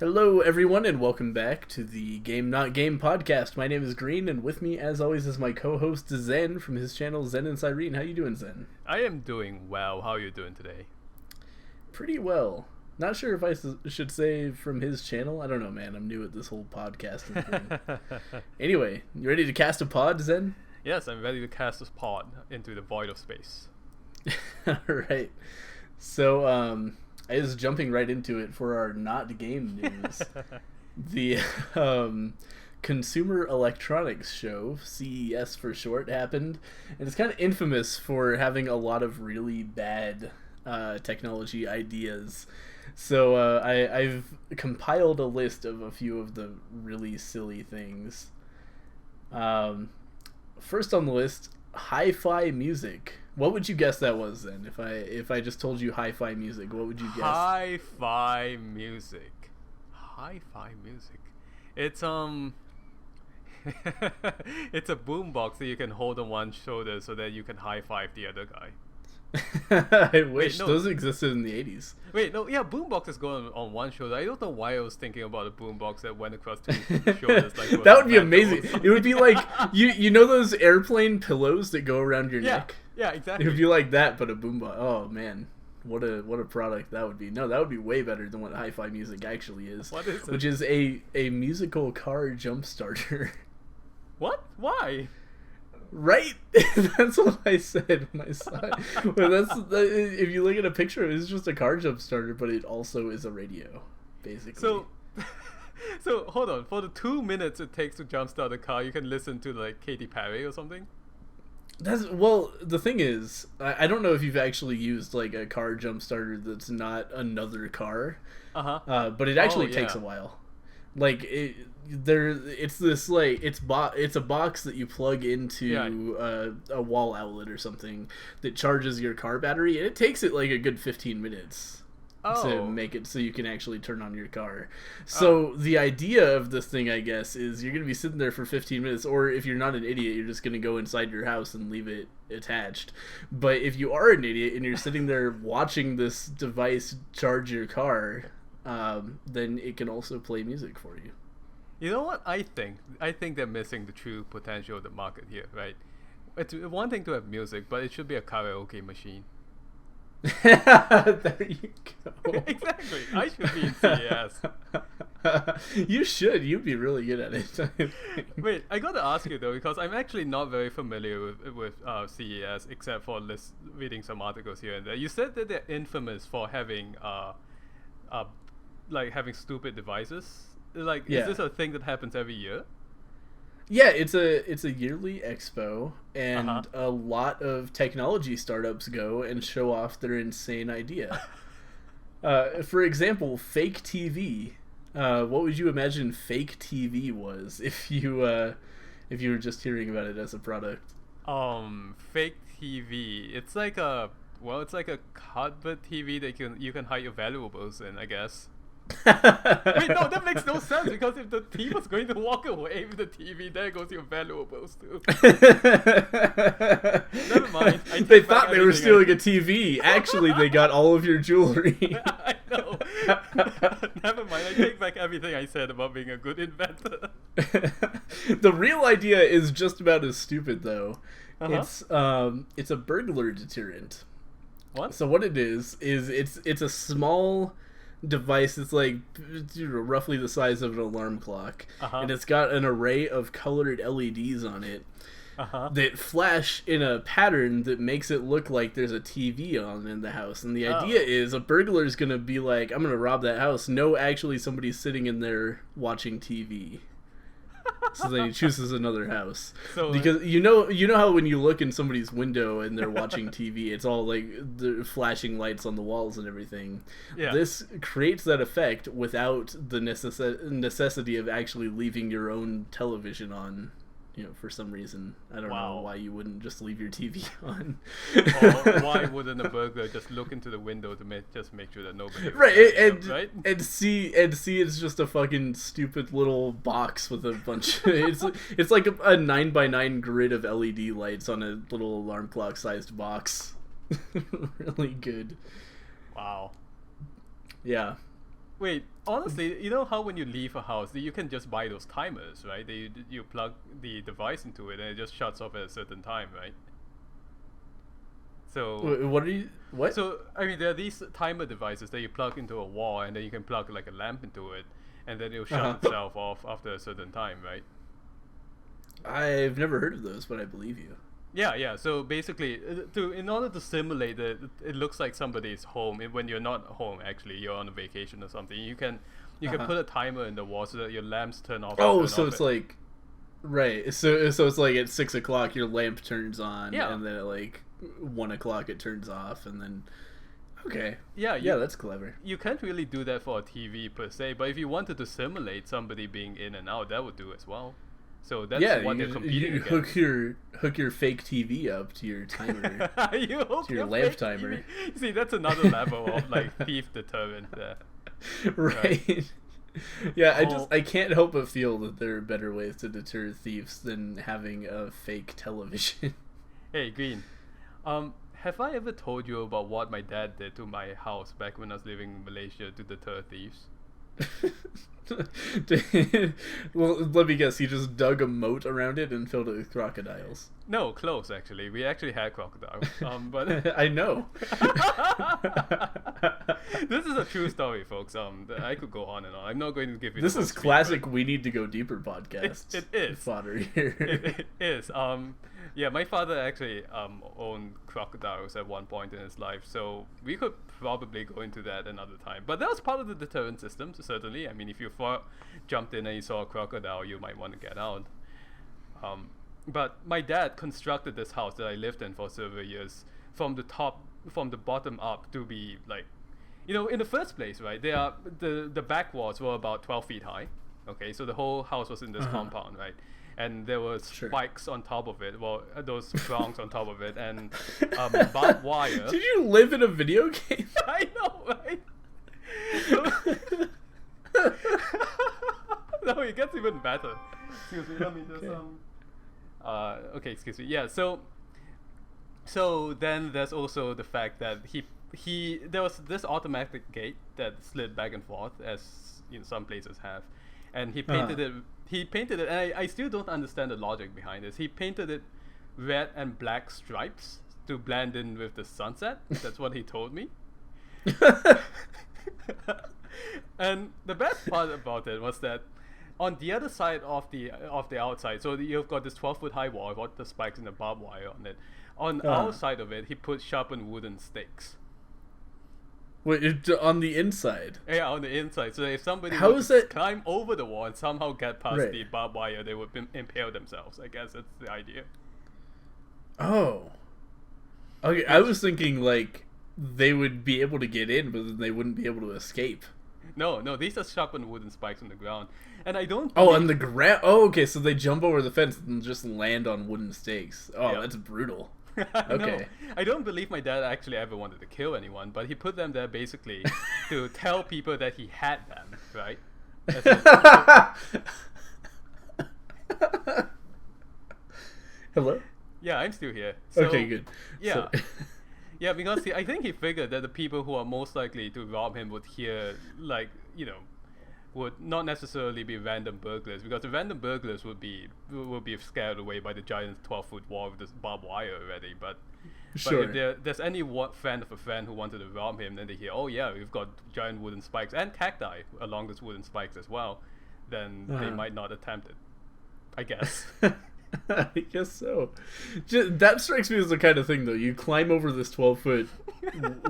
Hello, everyone, and welcome back to the Game Not Game podcast. My name is Green, and with me, as always, is my co-host Zen from his channel Zen and Cyrene. How you doing, Zen? I am doing well. How are you doing today? Pretty well. Not sure if I should say from his channel. I don't know, man. I'm new at this whole podcasting thing. Anyway, you ready to cast a pod, Zen? Yes, I'm ready to cast this pod into the void of space. Alright. So, I was jumping right into it for our not game news. The Consumer Electronics Show, CES for short, happened, and it's kind of infamous for having a lot of really bad technology ideas. So I've compiled a list of a few of the really silly things. First on the list, hi-fi music. What would you guess that was then? If I just told you hi-fi music, what would you guess? Hi-fi music. Hi-fi music. It's it's a boombox that you can hold on one shoulder so that you can high-five the other guy. I wish those existed in the 80s. Wait, no, yeah, boomboxes go on one shoulder. I don't know why I was thinking about a boombox that went across two shoulders. Like that would be amazing. It would be like you know those airplane pillows that go around your neck. Yeah, exactly. It would be like that, but a boombox. Oh man, what a product that would be. No, that would be way better than what hi-fi music actually is. What is it? Which is a musical car jump starter. What? Why? Right? That's what I said when I saw it. If you look at a picture of it, it's just a car jump starter, but it also is a radio, basically. So hold on. For the 2 minutes it takes to jumpstart a car, you can listen to like Katy Perry or something? The thing is, I don't know if you've actually used like a car jump starter that's not another car. But it actually takes a while. Like it's a box that you plug into a wall outlet or something that charges your car battery, and it takes it like a good 15 minutes to make it so you can actually turn on your car. So the idea of this thing, I guess, is you're gonna be sitting there for 15 minutes, or if you're not an idiot, you're just gonna go inside your house and leave it attached. But if you are an idiot and you're sitting there watching this device charge your car, then it can also play music for you. You know what I think? I think they're missing the true potential of the market here, right? It's one thing to have music, but it should be a karaoke machine. There you go. Exactly. I should be in CES. You should. You'd be really good at it. Wait, I gotta ask you though, because I'm actually not very familiar with CES, except for reading some articles here and there. You said that they're infamous for having having stupid devices. Like, is this a thing that happens every year? Yeah, it's a yearly expo, and a lot of technology startups go and show off their insane idea. For example, fake TV. What would you imagine fake TV was if you were just hearing about it as a product? Fake TV. It's like a cardboard TV that you can hide your valuables in, I guess. Wait, no, that makes no sense, because if the thief was going to walk away with the TV, there goes your valuables too. Never mind. They thought they were stealing a TV. Actually, they got all of your jewelry. I know. Never mind. I take back everything I said about being a good inventor. The real idea is just about as stupid, though. It's a burglar deterrent. What? So what it is it's a small device. It's like roughly the size of an alarm clock, and it's got an array of colored LEDs on it that flash in a pattern that makes it look like there's a TV on in the house. And the idea is a burglar is gonna be like, I'm gonna rob that house. No, actually somebody's sitting in there watching TV. So then he chooses another house. Because you know how when you look in somebody's window and they're watching TV, it's all like the flashing lights on the walls and everything. Yeah. This creates that effect without the necessity of actually leaving your own television on. For some reason. I don't know why you wouldn't just leave your TV on. Or why wouldn't a burglar just look into the window to make sure that nobody and see it's just a fucking stupid little box with a bunch it's like a 9x9 grid of LED lights on a little alarm clock sized box. Really good. Wow. Yeah. Wait, honestly, you know how when you leave a house, you can just buy those timers, right? You plug the device into it and it just shuts off at a certain time, right? So what? So I mean, there are these timer devices that you plug into a wall, and then you can plug like a lamp into it, and then it'll shut itself off after a certain time, right? I've never heard of those, but I believe you. Yeah. So basically, in order to simulate it, it looks like somebody's home. When you're not home, actually, you're on a vacation or something. You can put a timer in the wall so that your lamps turn off. Oh, so it's like, right? So it's like at 6 o'clock your lamp turns on, and then at like 1 o'clock it turns off, and then. Okay. Yeah, that's clever. You can't really do that for a TV per se, but if you wanted to simulate somebody being in and out, that would do as well. So that's what they're competing against. Hook your fake TV up to your timer. To your lamp timer. TV. See, that's another level of like thief deterrent there. Right. Yeah, I can't help but feel that there are better ways to deter thieves than having a fake television. Hey, Green. Have I ever told you about what my dad did to my house back when I was living in Malaysia to deter thieves? Well, let me guess. He just dug a moat around it and filled it with crocodiles. No, close actually. We actually had crocodiles. But I know. This is a true story, folks. I could go on and on. I'm not going to give you. This is classic. We need to go deeper podcast. It is fodder here. It is. Yeah, my father actually owned crocodiles at one point in his life, so we could probably go into that another time. But that was part of the deterrent system, certainly. I mean, if you jumped in and you saw a crocodile, you might want to get out. But my dad constructed this house that I lived in for several years from the bottom up to be like, in the first place, right? The back walls were about 12 feet high. Okay, so the whole house was in this compound, right? And there were spikes on top of it. Well, those prongs on top of it, and barbed wire. Did you live in a video game? I know, right? No, it gets even better. Excuse me, let me just okay, excuse me. Yeah, so then there's also the fact that there was this automatic gate that slid back and forth, as some places have, and he painted it. He painted it, and I still don't understand the logic behind this. He painted it red and black stripes to blend in with the sunset. That's what he told me. And the best part about it was that on the other side of the outside, so you've got this 12-foot high wall with the spikes and the barbed wire on it. On our side of it, he put sharpened wooden stakes. Wait, on the inside? Yeah, on the inside. So if somebody would climb over the wall and somehow get past the barbed wire, they would impale themselves. I guess that's the idea. Oh. Okay, I was thinking like they would be able to get in, but then they wouldn't be able to escape. No, these are sharpened wooden spikes on the ground. And I don't... Oh, on the ground? Oh, okay, so they jump over the fence and just land on wooden stakes. Oh, that's brutal. Okay. No, I don't believe my dad actually ever wanted to kill anyone, but he put them there basically to tell people that he had them, right? Hello? Yeah, I'm still here. So, okay, good. Yeah. Yeah, because I think he figured that the people who are most likely to rob him would hear, like, would not necessarily be random burglars, because the random burglars would be scared away by the giant 12-foot wall with this barbed wire already. But if there's any friend of a friend who wanted to rob him, then they hear, oh yeah, we've got giant wooden spikes and cacti along those wooden spikes as well, then they might not attempt it, I guess. I guess so. That strikes me as the kind of thing, though. You climb over this 12-foot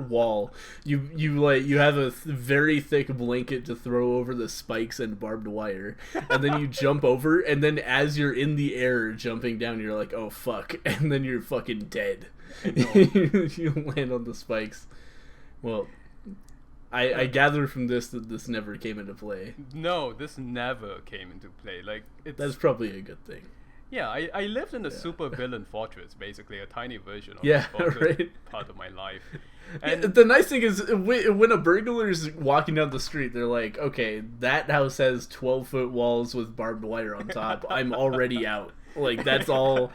wall. You have a very thick blanket to throw over the spikes and barbed wire, and then you jump over. And then as you're in the air jumping down, you're like, "Oh fuck!" And then you're fucking dead. You land on the spikes. Well, I gather from this that this never came into play. No, this never came into play. Like that's probably a good thing. Yeah, I lived in a super villain fortress, basically a tiny version of part of my life. And the nice thing is, when a burglar's walking down the street, they're like, okay, that house has 12-foot walls with barbed wire on top. I'm already out. Like, that's all.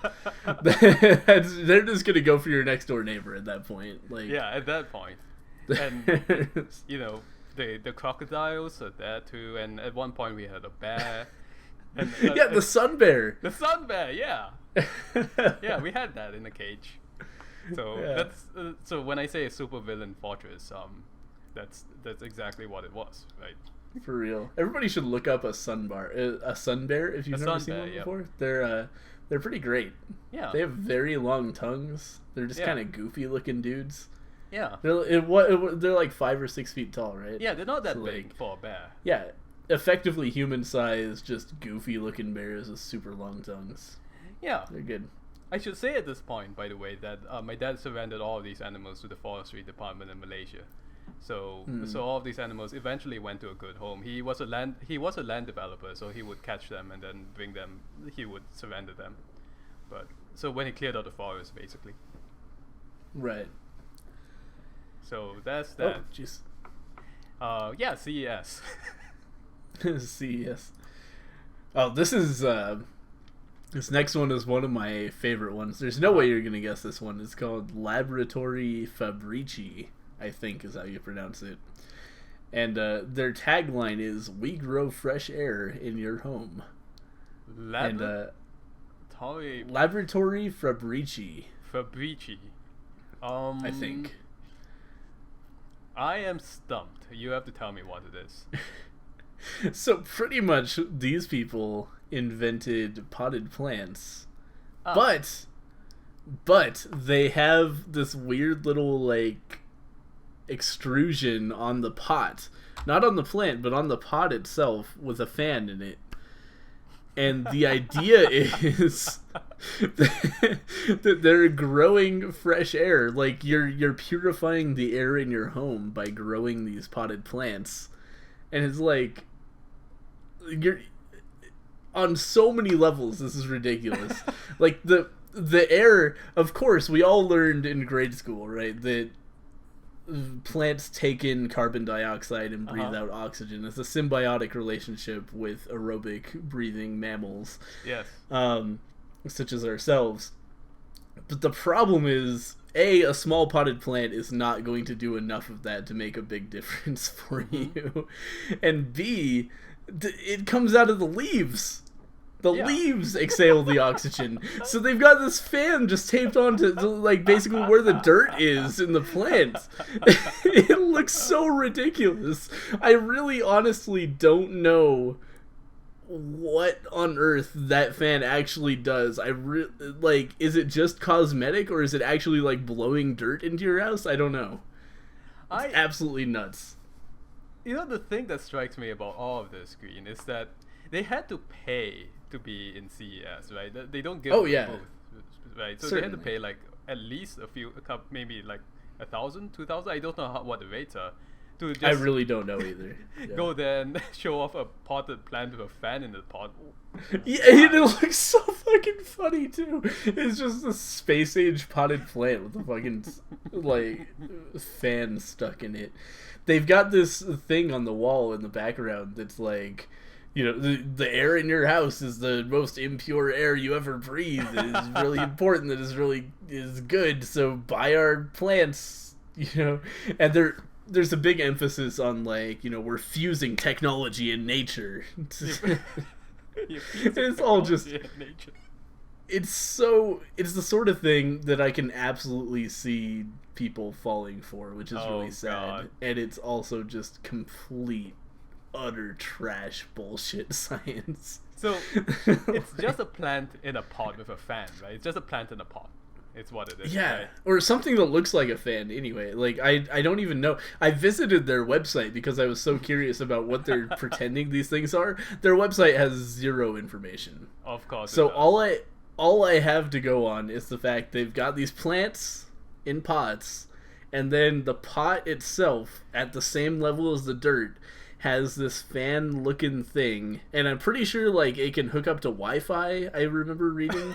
They're just going to go for your next door neighbor at that point. Like, yeah, at that point. And, the crocodiles are there too, and at one point we had a bear. And, yeah, the sun bear. The sun bear, yeah. Yeah, we had that in a cage. So that's so when I say a super villain fortress, that's exactly what it was, right? For real. Everybody should look up a sun bear if you've never seen one before. They're pretty great. Yeah. They have very long tongues. They're just kind of goofy looking dudes. Yeah. They're like 5 or 6 feet tall, right? Yeah, they're not that big for a bear. Yeah. Effectively human size, just goofy looking bears with super long tongues. Yeah. They're good. I should say at this point, by the way, that my dad surrendered all of these animals to the forestry department in Malaysia. So all of these animals eventually went to a good home. He was a land developer, so he would catch them and then bring them. He would surrender them. But so when he cleared out the forest, basically. Right. So that's that. Oh, jeez. Yeah, CES. CES. Oh, this next one is one of my favorite ones. There's no way you're gonna guess this one. It's called Laboratory Fabrici, I think is how you pronounce it. And their tagline is "We grow fresh air in your home." Laboratory Fabrici. Fabrici. I think. I am stumped. You have to tell me what it is. So pretty much these people invented potted plants. But they have this weird little like extrusion on the pot. Not on the plant, but on the pot itself with a fan in it. And the idea is that they're growing fresh air. Like you're purifying the air in your home by growing these potted plants. And it's like you're on so many levels, this is ridiculous. Like the air, of course, we all learned in grade school, right, that plants take in carbon dioxide and breathe out oxygen. It's a symbiotic relationship with aerobic breathing mammals. Yes. Such as ourselves. But the problem is, A, a small potted plant is not going to do enough of that to make a big difference for you. And B, it comes out of the leaves. The leaves exhale the oxygen. So they've got this fan just taped onto like basically where the dirt is in the plant. It looks so ridiculous. I really honestly don't know what on earth that fan actually does. Like, is it just cosmetic or is it actually like blowing dirt into your house? I don't know. It's absolutely nuts. You know, the thing that strikes me about all of this, Green, is that they had to pay to be in CES, right? They don't give a booth, right? So Certainly. They had to pay like at least maybe like 1,000, 2,000. I don't know what the rates are. To just I really don't know either. Go there and show off a potted plant with a fan in the pot. Yeah, and it looks so fucking funny too. It's just a space age potted plant with a fucking like fan stuck in it. They've got this thing on the wall in the background that's like, you know, the air in your house is the most impure air you ever breathe. It is really important. That is good. So buy our plants, you know. And there's a big emphasis on like, you know, we're fusing technology and nature. It's all just nature. It's the sort of thing that I can absolutely see people falling for, which is really sad. God. And it's also just complete utter trash bullshit science. So it's just a plant in a pot with a fan, right? It's just a plant in a pot. It's what it is. Yeah, right? Or something that looks like a fan anyway. Like, I don't even know. I visited their website because I was so curious about what they're pretending these things are. Their website has zero information. Of course. So all I have to go on is the fact they've got these plants in pots, and then the pot itself, at the same level as the dirt, has this fan-looking thing, and I'm pretty sure like it can hook up to Wi-Fi. I remember reading.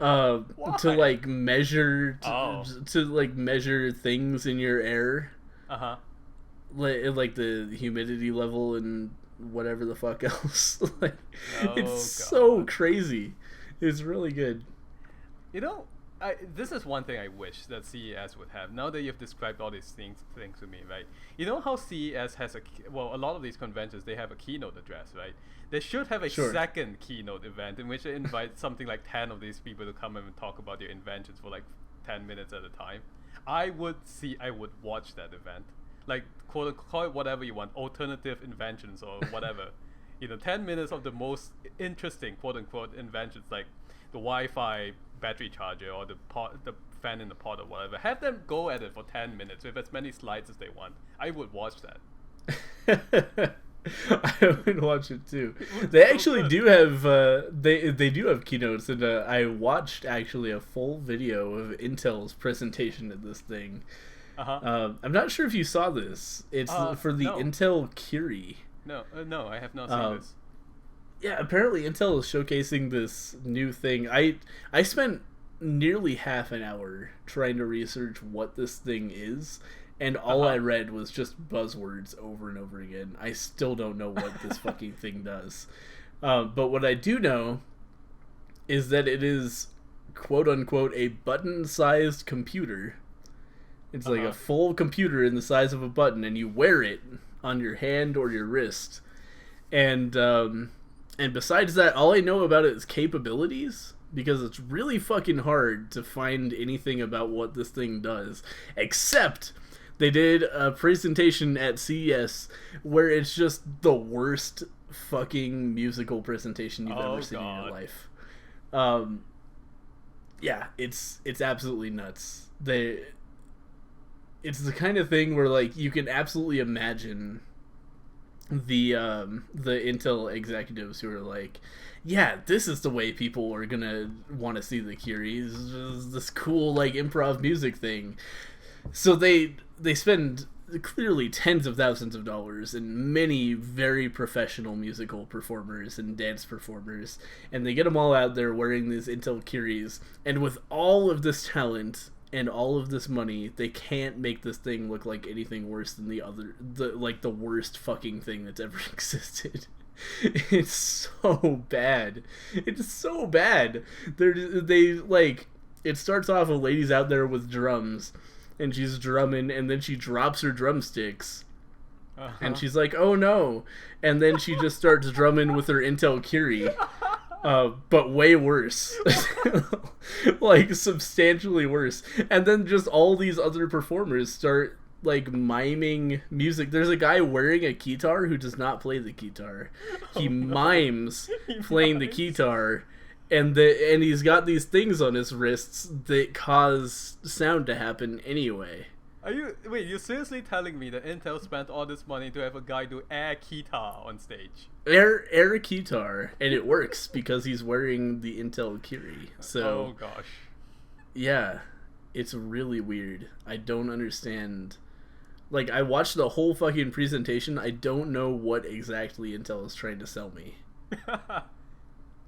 To like measure to like measure things in your air, like the humidity level and whatever the fuck else. Like, it's so crazy. It's really good. You know, this is one thing I wish that CES would have. Now that you've described all these things to me, right? You know how CES has a lot of these conventions, they have a keynote address, right? They should have a second keynote event in which they invite something like 10 of these people to come and talk about their inventions for like 10 minutes at a time. I would watch that event. Like, call it whatever you want, alternative inventions or whatever. 10 minutes of the most interesting, quote unquote, inventions, like the Wi-Fi battery charger or the fan in the pot or whatever. Have them go at it for 10 minutes with as many slides as they want. I would watch that. I would watch it too. They actually do have they do have keynotes, and I watched actually a full video of Intel's presentation of this thing. I'm not sure if you saw this. It's for the Intel Curie. No, I have not seen this. Yeah, apparently Intel is showcasing this new thing. I spent nearly half an hour trying to research what this thing is, and all I read was just buzzwords over and over again. I still don't know what this fucking thing does. But what I do know is that it is, quote unquote, a button-sized computer. It's like a full computer in the size of a button, and you wear it on your hand or your wrist. And besides that, all I know about it is capabilities, because it's really fucking hard to find anything about what this thing does, except they did a presentation at CES where it's just the worst fucking musical presentation you've ever seen in your life. Yeah, it's absolutely nuts. It's the kind of thing where, like, you can absolutely imagine the Intel executives who are like, yeah, this is the way people are gonna want to see the Curie. This cool, like, improv music thing. So they spend clearly tens of thousands of dollars in many very professional musical performers and dance performers, and they get them all out there wearing these Intel Curies, and with all of this talent and all of this money, they can't make this thing look like anything worse than the worst fucking thing that's ever existed. It's so bad. It's so bad. It starts off a lady's out there with drums, and she's drumming, and then she drops her drumsticks. And she's like, oh no. And then she just starts drumming with her Intel Curie. But way worse. Like, substantially worse. And then just all these other performers start, like, miming music. There's a guy wearing a guitar who does not play the guitar. He mimes playing the guitar, and he's got these things on his wrists that cause sound to happen anyway. You're seriously telling me that Intel spent all this money to have a guy do air guitar on stage? Air guitar, and it works because he's wearing the Intel Curie. So, oh gosh. Yeah, it's really weird. I don't understand. Like, I watched the whole fucking presentation. I don't know what exactly Intel is trying to sell me.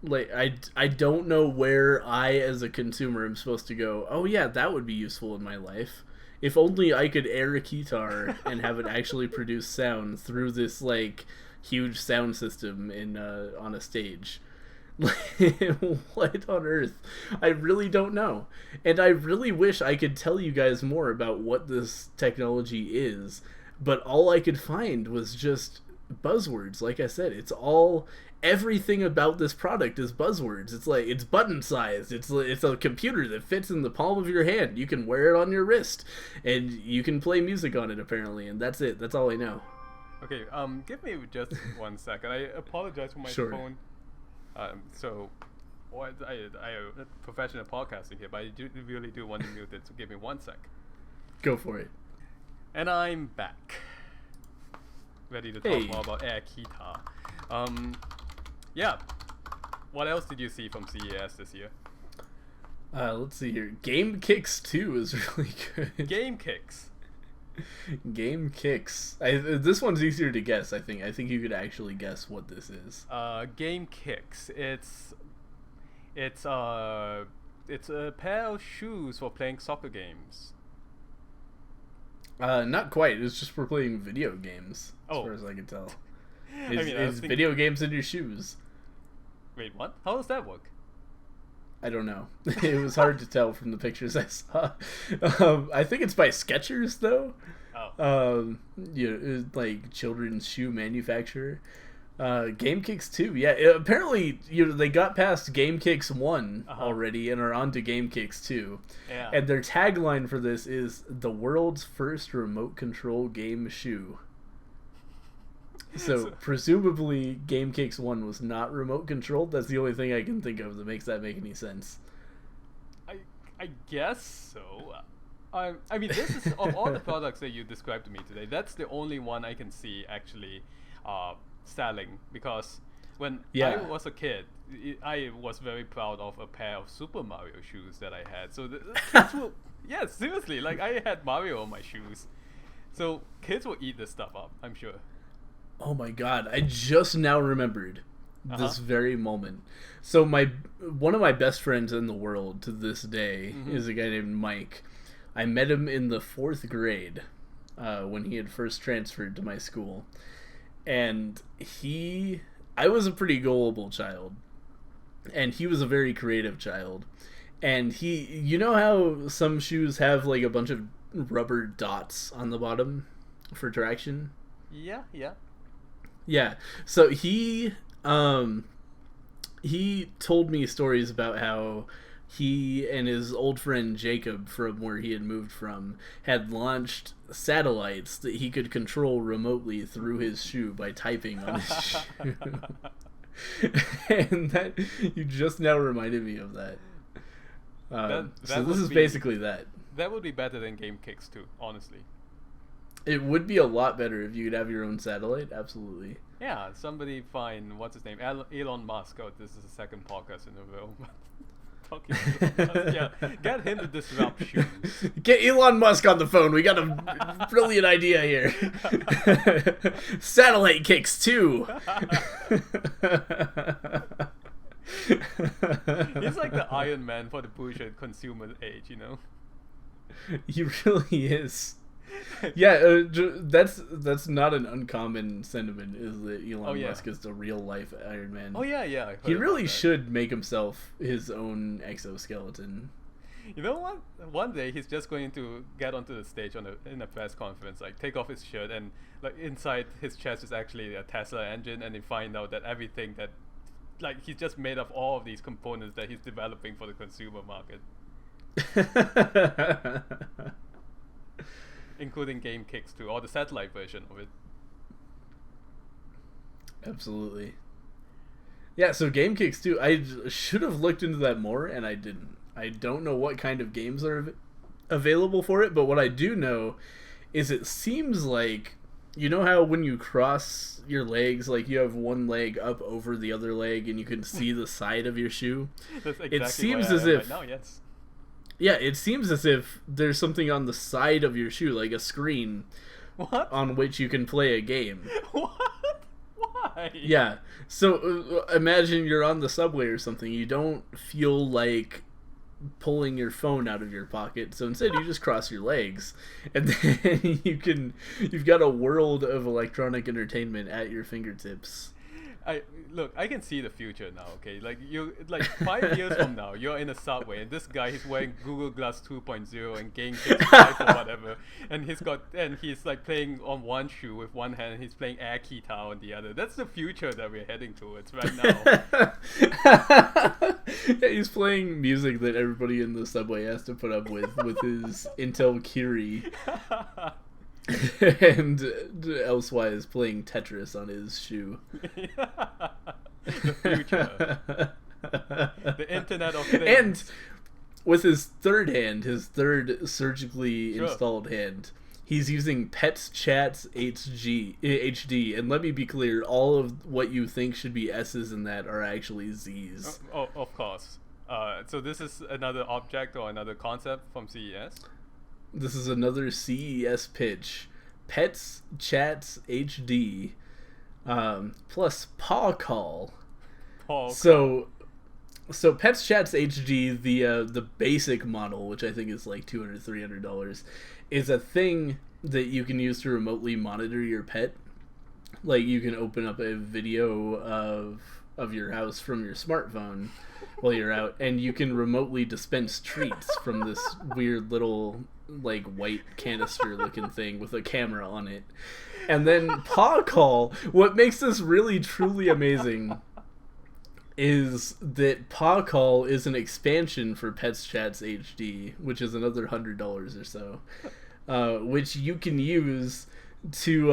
Like, I don't know where I, as a consumer, am supposed to go, oh yeah, that would be useful in my life. If only I could air a guitar and have it actually produce sound through this, like, huge sound system on a stage. What on earth? I really don't know. And I really wish I could tell you guys more about what this technology is, but all I could find was just buzzwords. Like I said, everything about this product is buzzwords. It's like, it's button sized. It's a computer that fits in the palm of your hand. You can wear it on your wrist, and you can play music on it, apparently, and that's it. That's all I know. Okay, give me just 1 second. I apologize for my phone. I am professional podcasting here, but I really do want to mute it, so give me 1 sec. Go for it. And I'm back. Ready to talk more about air guitar. Yeah. What else did you see from CES this year? Let's see here. Game Kicks 2 is really good. Game Kicks. Game Kicks. This one's easier to guess, I think. I think you could actually guess what this is. Game Kicks. It's a pair of shoes for playing soccer games. Not quite. It's just for playing video games, as far as I can tell. It's video games in your shoes. Wait, what? How does that work? I don't know. It was hard to tell from the pictures I saw. I think it's by Skechers, though. Oh. Like children's shoe manufacturer. Game Kicks 2, yeah. Apparently, they got past Game Kicks 1 already and are on to Game Kicks 2. Yeah. And their tagline for this is the world's first remote control game shoe. So presumably, Game Kicks 1 was not remote controlled. That's the only thing I can think of that makes that make any sense. I guess so. I mean, this is of all the products that you described to me today. That's the only one I can see actually selling, because when I was a kid, I was very proud of a pair of Super Mario shoes that I had. So the kids will, yeah, seriously, like I had Mario on my shoes. So kids will eat this stuff up, I'm sure. Oh my god, I just now remembered this very moment. So one of my best friends in the world to this day is a guy named Mike. I met him in the 4th grade when he had first transferred to my school. And I was a pretty gullible child. And he was a very creative child. And you know how some shoes have like a bunch of rubber dots on the bottom for traction? Yeah. Yeah, so he told me stories about how he and his old friend Jacob, from where he had moved from, had launched satellites that he could control remotely through his shoe by typing on his shoe. And that, you just now reminded me of that. So this is basically that. That would be better than Game Kicks too, honestly. It would be a lot better if you could have your own satellite, absolutely. Yeah, somebody find, what's his name? Elon Musk. Oh, this is the second podcast in a row. Yeah, get him to disrupt shoes. Get Elon Musk on the phone. We got a brilliant idea here. Satellite Kicks 2. He's like the Iron Man for the bullshit consumer age, you know? He really is. Yeah, that's not an uncommon sentiment, is that Elon Musk is the real life Iron Man. Oh yeah. He really should make himself his own exoskeleton. You know what? One day he's just going to get onto the stage in a press conference, like take off his shirt, and like inside his chest is actually a Tesla engine, and you find out that everything that, like, he's just made of all of these components that he's developing for the consumer market. Including Game Kicks 2, or the satellite version of it. Absolutely. Yeah, so Game Kicks 2, I should have looked into that more, and I didn't. I don't know what kind of games are available for it, but what I do know is it seems like, you know how when you cross your legs, like you have one leg up over the other leg, and you can see the side of your shoe? That's exactly it seems as if... right now, yes. Yeah, it seems as if there's something on the side of your shoe, like a screen, on which you can play a game. What? Why? Yeah. So imagine you're on the subway or something. You don't feel like pulling your phone out of your pocket, so instead you just cross your legs, and then you've got a world of electronic entertainment at your fingertips. I can see the future now, okay? Like 5 years from now, you're in a subway, and this guy, he's wearing Google Glass 2.0 and Game Kicks 5 or whatever, and he's like playing on one shoe with one hand, and he's playing air guitar on the other. That's the future that we're heading towards right now. Yeah, he's playing music that everybody in the subway has to put up with his Intel Curie. And elsewise playing Tetris on his shoe. The future. The Internet of Things. And with his third hand, his third surgically installed hand, he's using Pets Chats HD. And let me be clear, all of what you think should be S's in that are actually Z's. Oh, of course. So this is another object or another concept from CES? This is another CES pitch. Pets Chats HD, plus Paw Call. So Pets Chats HD, the basic model, which I think is like $200-$300, is a thing that you can use to remotely monitor your pet. Like, you can open up a video of of your house from your smartphone while you're out, and you can remotely dispense treats from this weird little like white canister looking thing with a camera on it. And then Paw Call, what makes this really truly amazing is that Paw Call is an expansion for Pets Chats HD, which is another $100 or so, which you can use to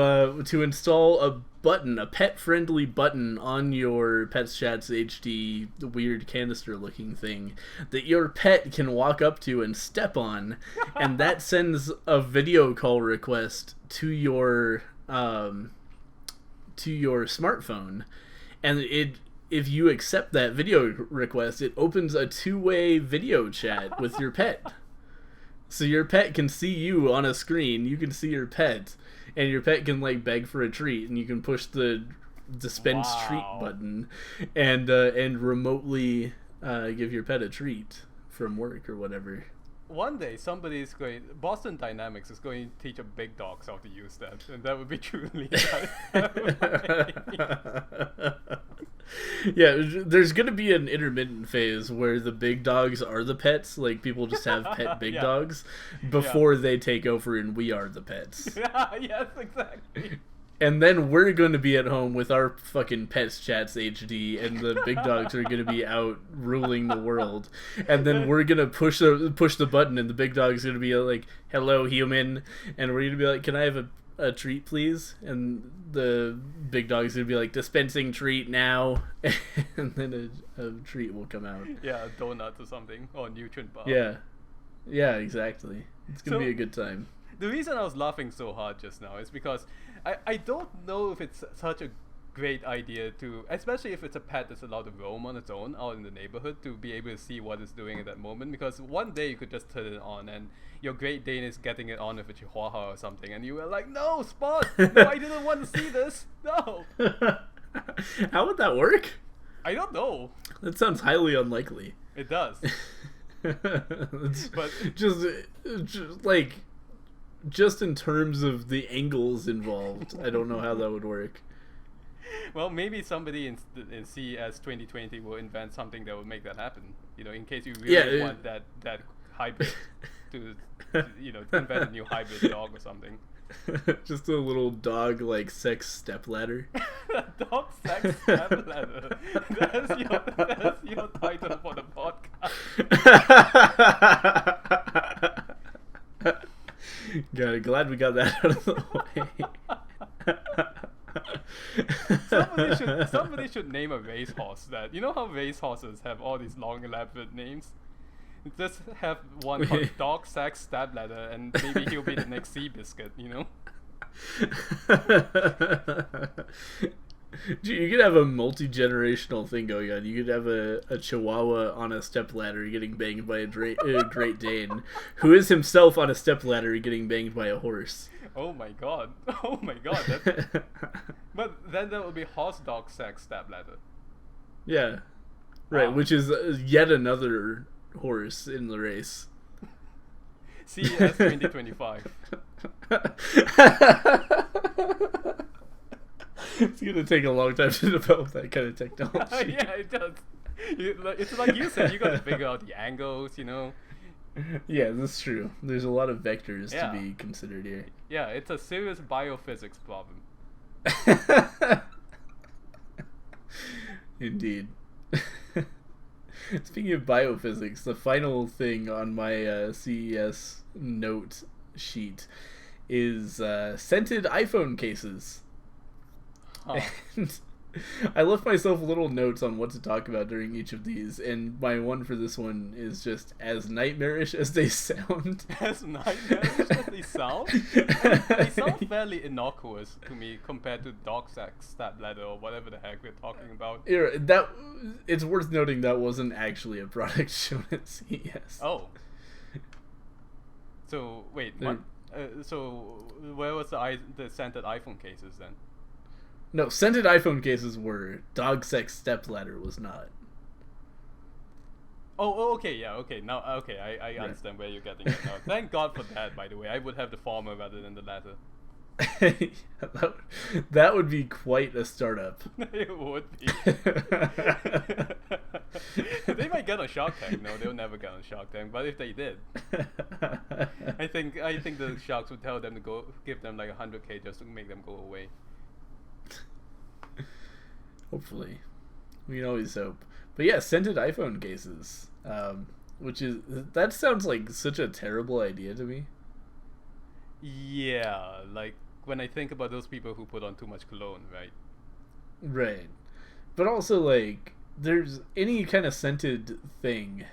install a button, a pet-friendly button on your Pets Chats HD weird canister-looking thing that your pet can walk up to and step on, and that sends a video call request to your smartphone, and if you accept that video request, it opens a two-way video chat with your pet. So your pet can see you on a screen, you can see your pet, and your pet can like beg for a treat, and you can push the dispense treat button and remotely give your pet a treat from work or whatever. One day Boston Dynamics is going to teach a big dogs how to use that, and that would be truly yeah, there's gonna be an intermittent phase where the big dogs are the pets, like people just have pet big dogs before they take over and we are the pets. Yes, exactly. And then we're going to be at home with our fucking Pets Chats HD, and the big dogs are going to be out ruling the world. And then we're going to push the button, and the big dog's going to be like, "Hello, human," and we're going to be like, "Can I have a treat, please?" And the big dog's going to be like, "Dispensing treat now," and then a treat will come out. Yeah, a donut or something, or a nutrient bar. Yeah, exactly. It's going to be a good time. The reason I was laughing so hard just now is because I don't know if it's such a great idea to, especially if it's a pet that's allowed to roam on its own out in the neighborhood, to be able to see what it's doing at that moment, because one day you could just turn it on and your Great Dane is getting it on with a Chihuahua or something, and you were like, "No, Spot! No, I didn't want to see this! No!" How would that work? I don't know. That sounds highly unlikely. It does. But just like... just in terms of the angles involved, I don't know how that would work. Well, maybe somebody in CES 2020 will invent something that will make that happen. You know, in case you really want that hybrid to invent a new hybrid dog or something. Just a little dog like sex stepladder. Dog sex stepladder. That's your title for the podcast. Glad we got that out of the way. Somebody should name a racehorse that. You know how racehorses have all these long elaborate names? Just have one called Dog Sex Stepladder, and maybe he'll be the next Seabiscuit, you know? You could have a multi-generational thing going on. You could have a Chihuahua on a stepladder getting banged by a Great Dane, who is himself on a stepladder getting banged by a horse. Oh my god. But then there would be Horse Dog Sex Stepladder. Yeah. Right, which is yet another horse in the race. CES 2025. It's gonna take a long time to develop that kind of technology. Yeah, it does. It's like you said, you gotta figure out the angles, you know. Yeah, that's true. There's a lot of vectors to be considered here. Yeah, it's a serious biophysics problem. Indeed. Speaking of biophysics, the final thing on my CES note sheet is scented iPhone cases. Huh. And I left myself little notes on what to talk about during each of these, and my one for this one is just as nightmarish as they sound. As nightmarish as they sound? They sound fairly innocuous to me compared to Dog Sex Stepladder or whatever the heck we're talking about. It's worth noting that wasn't actually a product shown at CES. Oh. So, wait, what? So, where was the scented iPhone cases then? No, scented iPhone cases were. Dog Sex Stepladder was not. Oh, okay, yeah, okay. Now, okay, I understand where you're getting it now. Thank God for that, by the way. I would have the former rather than the latter. that, that would be quite a startup. It would be. They might get on Shark Tank. No, they'll never get on Shark Tank. But if they did, I think the sharks would tell them to go, give them like 100K just to make them go away. Hopefully, we can always hope. But yeah, scented iPhone cases, that sounds like such a terrible idea to me. Yeah, like when I think about those people who put on too much cologne, right? Right. But also, like, there's any kind of scented thing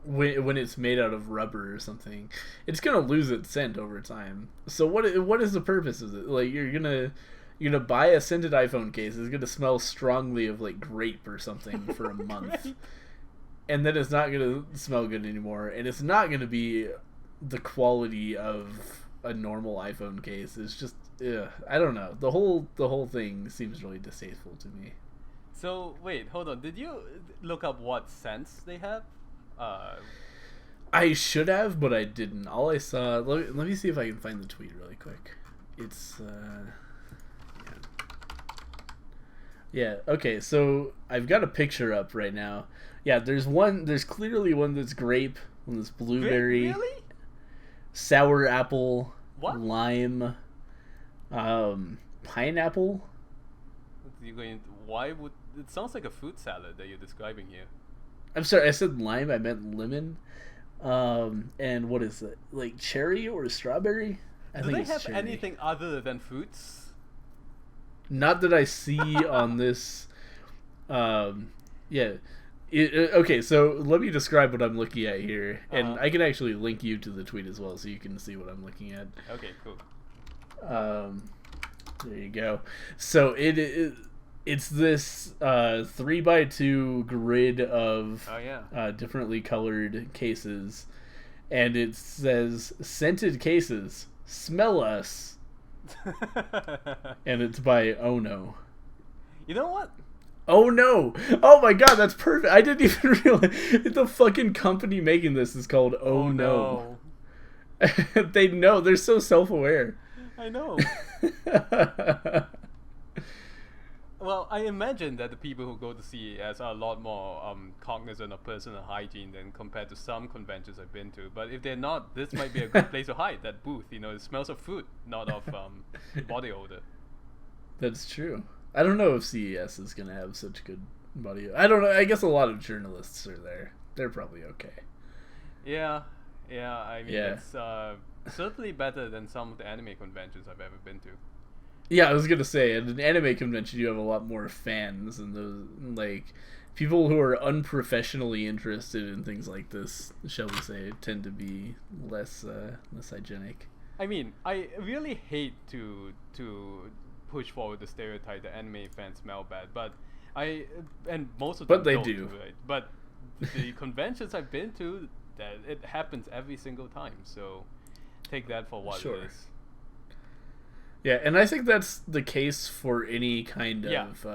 when it's made out of rubber or something, it's gonna lose its scent over time. So what is the purpose of it? Like, you're gonna buy a scented iPhone case, it's gonna smell strongly of like grape or something for a month. Right. And then it's not gonna smell good anymore, and it's not gonna be the quality of a normal iPhone case. Is just, I don't know. The whole thing seems really distasteful to me. So wait, hold on. Did you look up what scents they have? I should have, but I didn't. All I saw. Let me see if I can find the tweet really quick. It's yeah. Okay, so I've got a picture up right now. Yeah, there's clearly one that's grape, one that's blueberry. Really? Sour apple, what? Lime, pineapple. Why would it sounds like a fruit salad that you're describing here? I'm sorry, I said lime. I meant lemon. And what is it? Like cherry or strawberry? Do they have anything other than fruits? Not that I see on this. Yeah. Okay, so let me describe what I'm looking at here, and I can actually link you to the tweet as well, so you can see what I'm looking at. Okay, cool. There you go. So it's this 3x2 grid of differently colored cases, and it says "Scented Cases, Smell Us," and it's by Oh No. You know what? Oh no! Oh my god, that's perfect! I didn't even realize the fucking company making this is called Oh No. They know, they're so self-aware. I know. Well, I imagine that the people who go to CES are a lot more cognizant of personal hygiene than compared to some conventions I've been to. But if they're not, this might be a good place to hide that booth. You know, it smells of food, not of body odor. That's true. I don't know if CES is gonna have such good body. I don't know. I guess a lot of journalists are there. They're probably okay. Yeah. I mean, it's certainly better than some of the anime conventions I've ever been to. Yeah, I was gonna say, at an anime convention, you have a lot more fans and those like people who are unprofessionally interested in things like this. Shall we say, tend to be less hygienic. I mean, I really hate to push forward the stereotype that anime fans smell bad, but most of them they don't, do. Right? But the conventions I've been to, that it happens every single time. So take that for what it is. Yeah, and I think that's the case for any kind of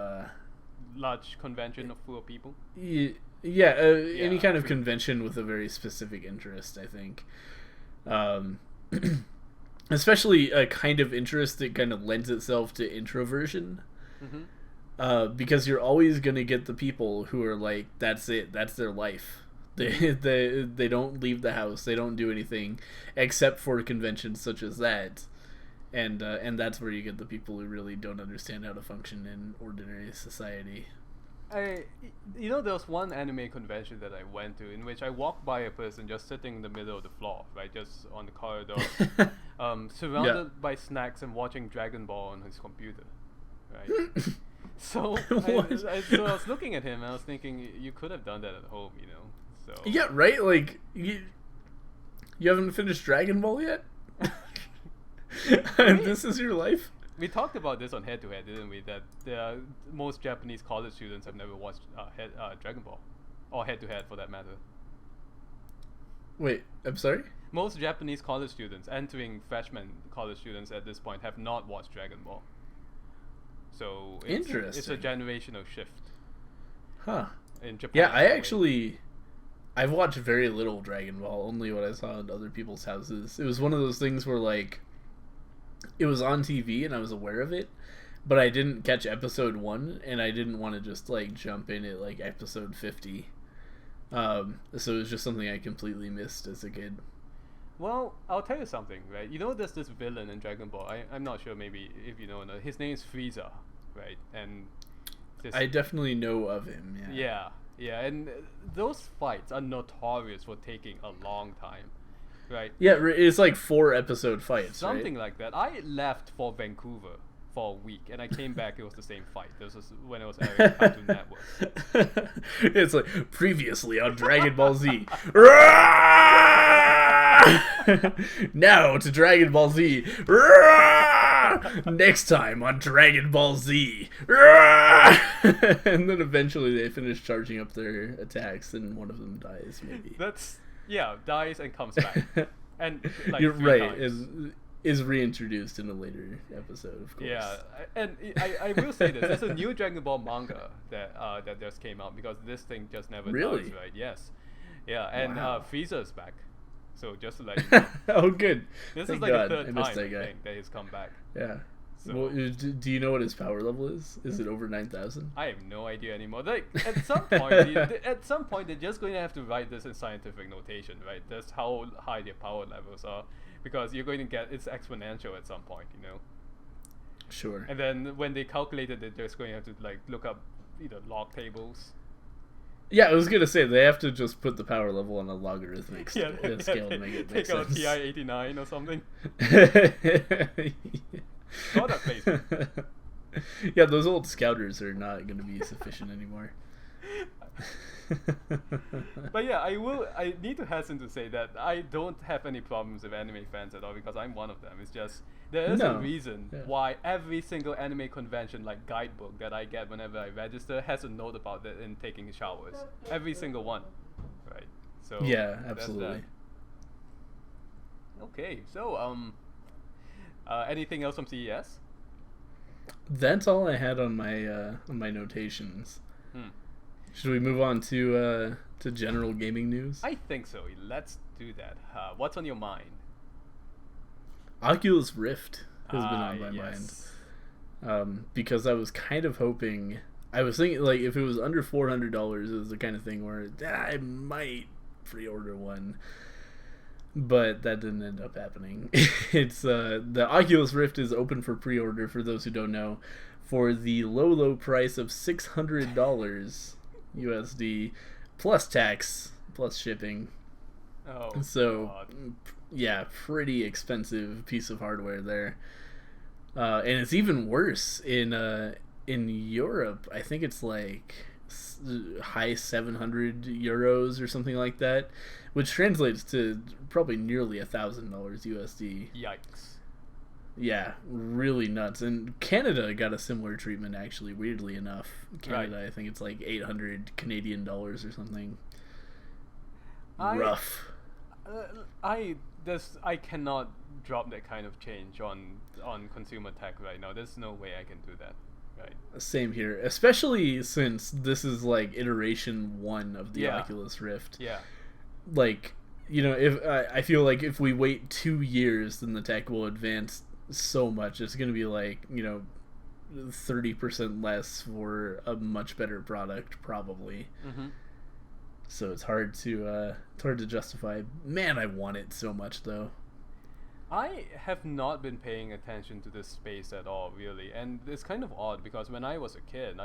large convention full of people. Any kind of convention with a very specific interest, I think. Especially a kind of interest that kind of lends itself to introversion. Mm-hmm. Because you're always going to get the people who are like, that's it, that's their life. They don't leave the house, they don't do anything except for conventions such as that. And that's where you get the people who really don't understand how to function in ordinary society. There was one anime convention that I went to in which I walked by a person just sitting in the middle of the floor, right, just on the corridor, surrounded by snacks and watching Dragon Ball on his computer, right? So I was looking at him and I was thinking, you could have done that at home, you know. So yeah, right. Like you haven't finished Dragon Ball yet. This is your life. We talked about this on Head to Head, didn't we? That most Japanese college students have never watched Dragon Ball, or Head to Head for that matter. Wait, I'm sorry? Most Japanese college students, entering freshman college students at this point, have not watched Dragon Ball. So it's a generational shift. Huh. In Japan. Yeah, I've watched very little Dragon Ball, only what I saw in other people's houses. It was one of those things where, like, it was on TV and I was aware of it, but I didn't catch episode 1, and I didn't want to just like jump in at like episode 50. So it was just something I completely missed as a kid. Well, I'll tell you something, right? You know, there's this villain in Dragon Ball. I'm not sure, maybe if you know, his name is Frieza, right? And I definitely know of him. Yeah, and those fights are notorious for taking a long time, right? Yeah, it's like 4-episode fights, something right? like that. I left for Vancouver for a week, and I came back. It was the same fight. This was when it was airing on Cartoon Network. It's like previously on Dragon Ball Z. Now to Dragon Ball Z. Next time on Dragon Ball Z. And then eventually they finish charging up their attacks, and one of them dies. Maybe dies and comes back, and like you're right. Times. Is reintroduced in a later episode, of course. Yeah, and I will say this: there's a new Dragon Ball manga that just came out, because this thing just never dies, right? Yes, yeah, and Frieza's back. So just to let you know. Oh, good. This is like the third time I think that he's come back. Yeah. So, well, do you know what his power level is? Is it over 9,000? I have no idea anymore. Like at some point, they're just going to have to write this in scientific notation, right? That's how high their power levels are, because you're going to get it's exponential at some point, you know. Sure. And then when they calculate it, they're just going to have to like look up either log tables. Yeah, I was gonna say they have to just put the power level on a logarithmic scale to make it make sense. Take out TI-89 or something. Product placement. Yeah, those old scouters are not going to be sufficient anymore. But yeah, I need to hasten to say that I don't have any problems with anime fans at all, because I'm one of them. It's just there is a reason why every single anime convention, like guidebook that I get whenever I register, has a note about it in taking showers. Every single one, right? So yeah, absolutely. Okay, so anything else from CES? That's all I had on my notations. Should we move on to general gaming news? I think so. Let's do that. What's on your mind? Oculus Rift has been on my mind. Because I was kind of hoping, I was thinking like if it was under $400, it was the kind of thing where I might pre-order one. But that didn't end up happening. It's the Oculus Rift is open for pre-order, for those who don't know, for the low price of $600 USD plus tax plus shipping. Oh, so God. Yeah, pretty expensive piece of hardware there. And it's even worse in Europe. I think it's like high 700 euros or something like that, which translates to probably nearly $1,000 USD. Yikes. Yeah, really nuts. And Canada got a similar treatment, actually, weirdly enough. Canada, right. I think it's like 800 Canadian dollars or something. Rough. I cannot drop that kind of change on consumer tech right now. There's no way I can do that. Right. Same here, especially since this is like iteration 1 of the Oculus Rift. Yeah. Like, you know, if I feel like if we wait 2 years, then the tech will advance so much. It's going to be like, you know, 30% less for a much better product, probably. Mm-hmm. So it's hard to justify. Man, I want it so much, though. I have not been paying attention to this space at all, really, and it's kind of odd because when I was a kid,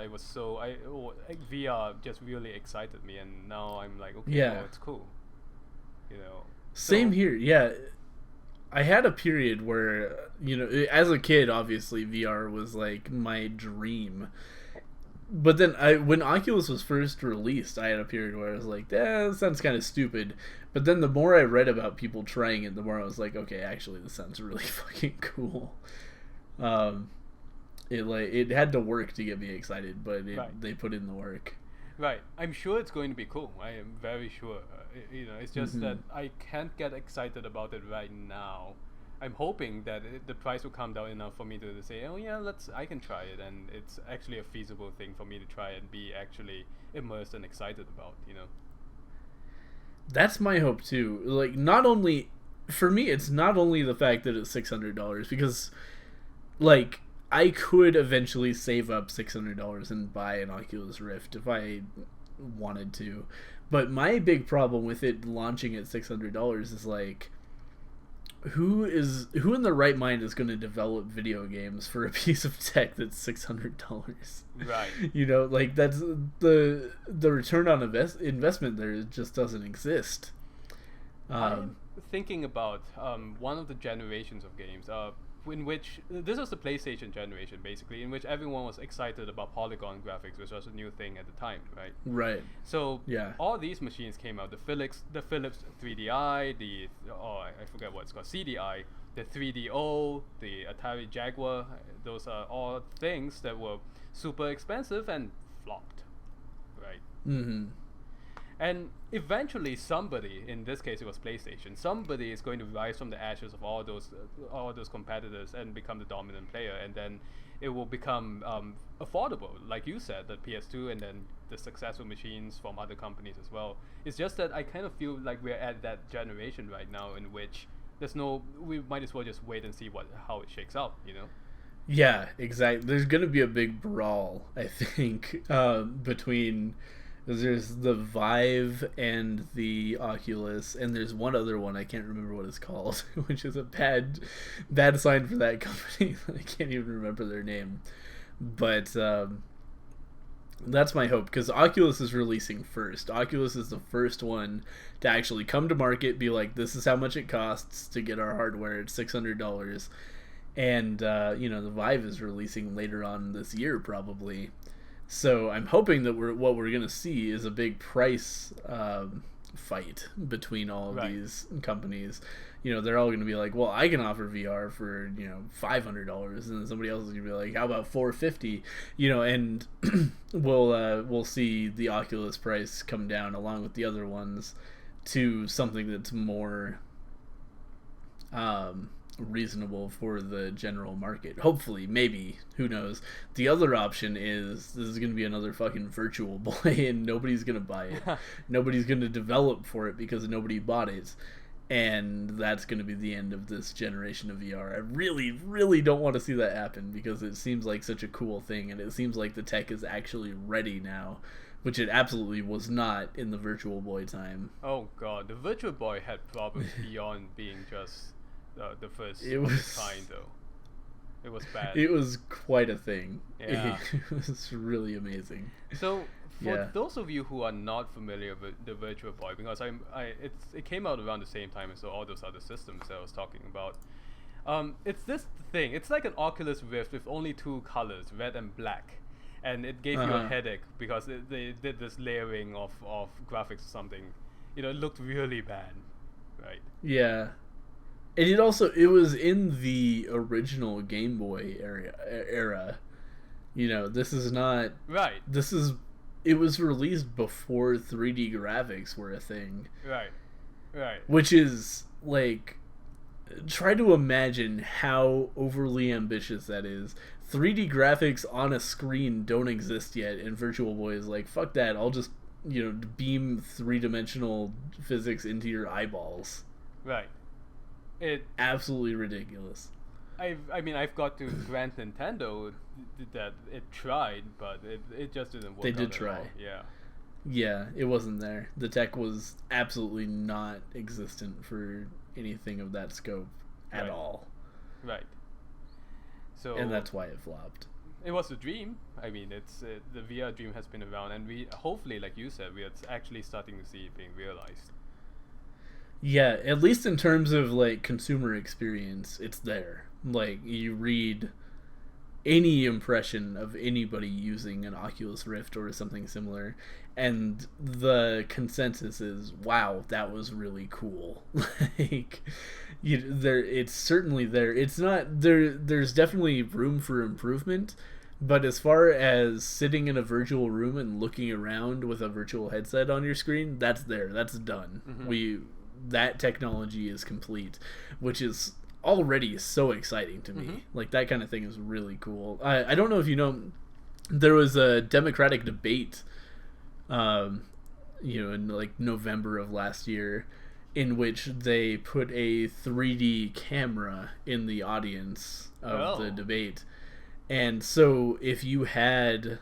VR just really excited me, and now I'm like, okay, no, it's cool, you know. Same here, yeah. I had a period where, you know, as a kid, obviously VR was like my dream. But then when Oculus was first released, I had a period where I was like, that sounds kind of stupid. But then the more I read about people trying it, the more I was like, okay, actually, this sounds really fucking cool. It had to work to get me excited, but they put in the work. Right. I'm sure it's going to be cool. I am very sure. You know, it's just that I can't get excited about it right now. I'm hoping that the price will come down enough for me to say, oh yeah, I can try it, and it's actually a feasible thing for me to try and be actually immersed and excited about, you know. That's my hope too. Like, not only for me, it's not only the fact that it's $600 because, like, I could eventually save up $600 and buy an Oculus Rift if I wanted to, but my big problem with it launching at $600 is like, who in their right mind is going to develop video games for a piece of tech that's $600? Right. You know, like, that's the return on investment there just doesn't exist. I'm thinking about one of the generations of games in which this was the PlayStation generation, basically, in which everyone was excited about polygon graphics, which was a new thing at the time, right? Right. So yeah, all these machines came out: the Philips 3DI, I forget what it's called, CDI, the 3DO, the Atari Jaguar. Those are all things that were super expensive and flopped, right? Mm-hmm. And eventually, somebody, in this case it was PlayStation, somebody is going to rise from the ashes of all those competitors and become the dominant player, and then it will become affordable, like you said, the PS2, and then the successful machines from other companies as well. It's just that I kind of feel like we're at that generation right now in which we might as well just wait and see how it shakes out, you know? Yeah, exactly. There's gonna be a big brawl, I think, between. There's the Vive and the Oculus, and there's one other one I can't remember what it's called, which is a bad sign for that company. I can't even remember their name, but that's my hope, because Oculus is releasing first. Oculus is the first one to actually come to market, be like, this is how much it costs to get our hardware. It's $600, and the Vive is releasing later on this year probably. So I'm hoping that what we're going to see is a big price fight between all of these companies. You know, they're all going to be like, well, I can offer VR for, $500, and then somebody else is going to be like, how about $450? And we'll see the Oculus price come down along with the other ones to something that's more reasonable for the general market. Hopefully, maybe, who knows. The other option is this is going to be another fucking Virtual Boy, and nobody's going to buy it. Nobody's going to develop for it because nobody bought it, and that's going to be the end of this generation of VR. I really, really don't want to see that happen, because it seems like such a cool thing, and it seems like the tech is actually ready now, which it absolutely was not in the Virtual Boy time. Oh god, the Virtual Boy had problems beyond being just the first kind, though. It was bad. It was quite a thing. Yeah. It was really amazing. So for those of you who are not familiar with the Virtual Boy, because it came out around the same time as all those other systems that I was talking about. It's this thing. It's like an Oculus Rift with only two colors, red and black, and it gave you a headache because they did this layering of graphics or something. It looked really bad, right? Yeah. And it was in the original Game Boy era. This is not... Right. It was released before 3D graphics were a thing. Right. Which is, like... Try to imagine how overly ambitious that is. 3D graphics on a screen don't exist yet, and Virtual Boy is like, fuck that, I'll just, beam three-dimensional physics into your eyeballs. Right. Absolutely ridiculous. I've got to grant Nintendo that it tried, but it just didn't work. They did try. Yeah, it wasn't there. The tech was absolutely not existent for anything of that scope at all. Right. So, and that's why it flopped. It was a dream. It's the VR dream has been around, and we hopefully, like you said, we are actually starting to see it being realized. Yeah, at least in terms of, like, consumer experience, it's there. Like, you read any impression of anybody using an Oculus Rift or something similar, and the consensus is, wow, that was really cool. Like, it's certainly there. It's not there. There's definitely room for improvement, but as far as sitting in a virtual room and looking around with a virtual headset on your screen, that's there. That's done. Mm-hmm. That technology is complete, which is already so exciting to me. Mm-hmm. Like, that kind of thing is really cool. I don't know if you know, there was a Democratic debate in like November of last year, in which they put a 3D camera in the audience of the debate. And so if you had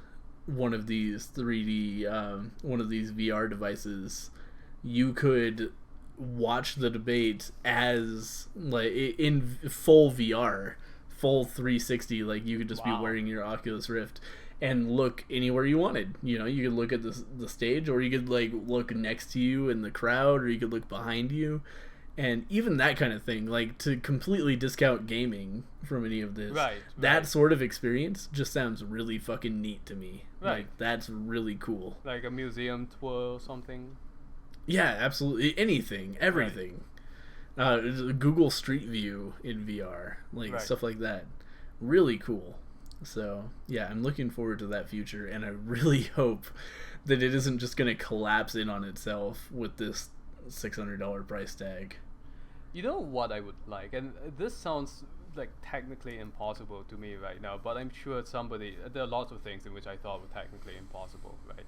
one of these 3D, one of these VR devices, you could watch the debate as, like, in full VR, full 360. Like, you could just be wearing your Oculus Rift and look anywhere you wanted. You know, you could look at the stage, or you could, like, look next to you in the crowd, or you could look behind you. And even that kind of thing, like, to completely discount gaming from any of this, that sort of experience just sounds really fucking neat to me. Like, that's really cool. Like a museum tour or something? Yeah, absolutely. Anything, everything. Google Street View in VR, like stuff like that. Really cool. So, yeah, I'm looking forward to that future, and I really hope that it isn't just going to collapse in on itself with this $600 price tag. You know what I would like, and this sounds like technically impossible to me right now, but I'm sure there are lots of things in which I thought were technically impossible, right?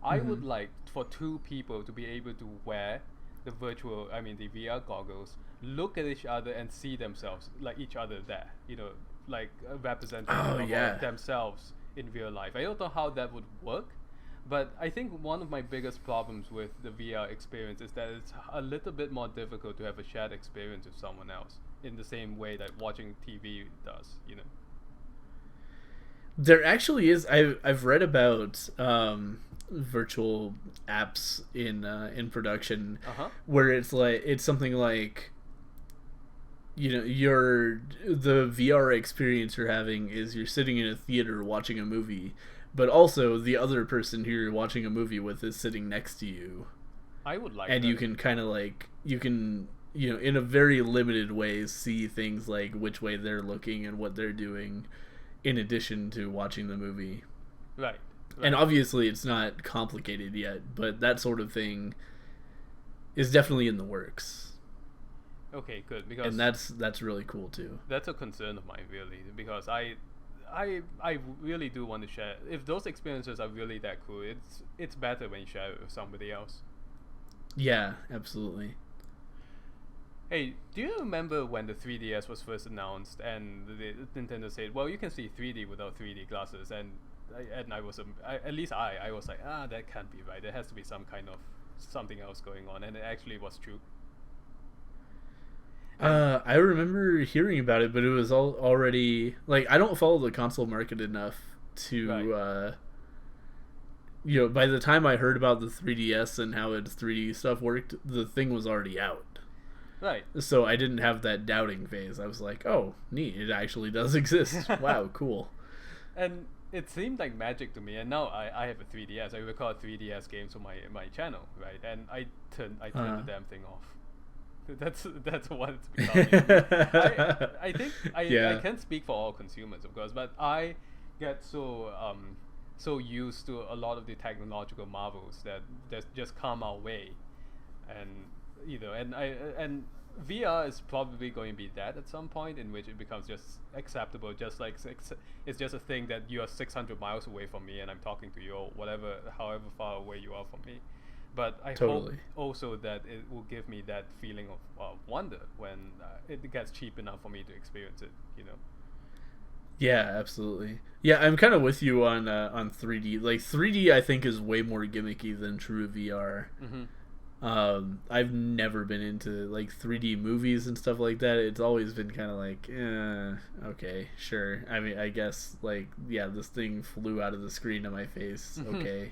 I would like for two people to be able to wear the VR goggles, look at each other and see themselves, like each other there, you know, like a representation of themselves in real life. I don't know how that would work, but I think one of my biggest problems with the VR experience is that it's a little bit more difficult to have a shared experience with someone else in the same way that watching TV does, you know. There actually is. I've read about virtual apps in production where it's something like, you know, the VR experience you're having is you're sitting in a theater watching a movie, but also the other person who you're watching a movie with is sitting next to you. I would like and that. You can kind of like, you know, in a very limited way see things like which way they're looking and what they're doing in addition to watching the movie. Right. And obviously it's not complicated yet, but that sort of thing is definitely in the works. Okay, good, because and that's really cool too. That's a concern of mine, really, because I really do want to share. If those experiences are really that cool, it's better when you share it with somebody else. Yeah, absolutely. Hey, do you remember when the 3DS was first announced and Nintendo said, well, you can see 3D without 3D glasses, and I was like, that can't be right. There has to be some kind of something else going on, and it actually was true. I remember hearing about it, but it was already, like, I don't follow the console market enough to you know, by the time I heard about the 3DS and how its 3D stuff worked, the thing was already out. Right. So I didn't have that doubting phase. I was like, oh, neat, it actually does exist. Wow, cool. And it seemed like magic to me, and now I have a 3DS. I record 3DS games on my channel, right? And I turn the damn thing off. That's what it's become. I think I can't speak for all consumers, of course, but I get so used to a lot of the technological marvels that just come our way, and you know, and VR is probably going to be that at some point, in which it becomes just acceptable, just like it's just a thing that you are 600 miles away from me and I'm talking to you, or however far away you are from me. But I hope also that it will give me that feeling of wonder when it gets cheap enough for me to experience it, you know. Yeah, absolutely. Yeah, I'm kind of with you on 3D. Like, 3D I think is way more gimmicky than true VR. I've never been into like 3D movies and stuff like that. It's always been kind of like, okay, sure. I mean, I guess, like, yeah, this thing flew out of the screen to my face. Okay.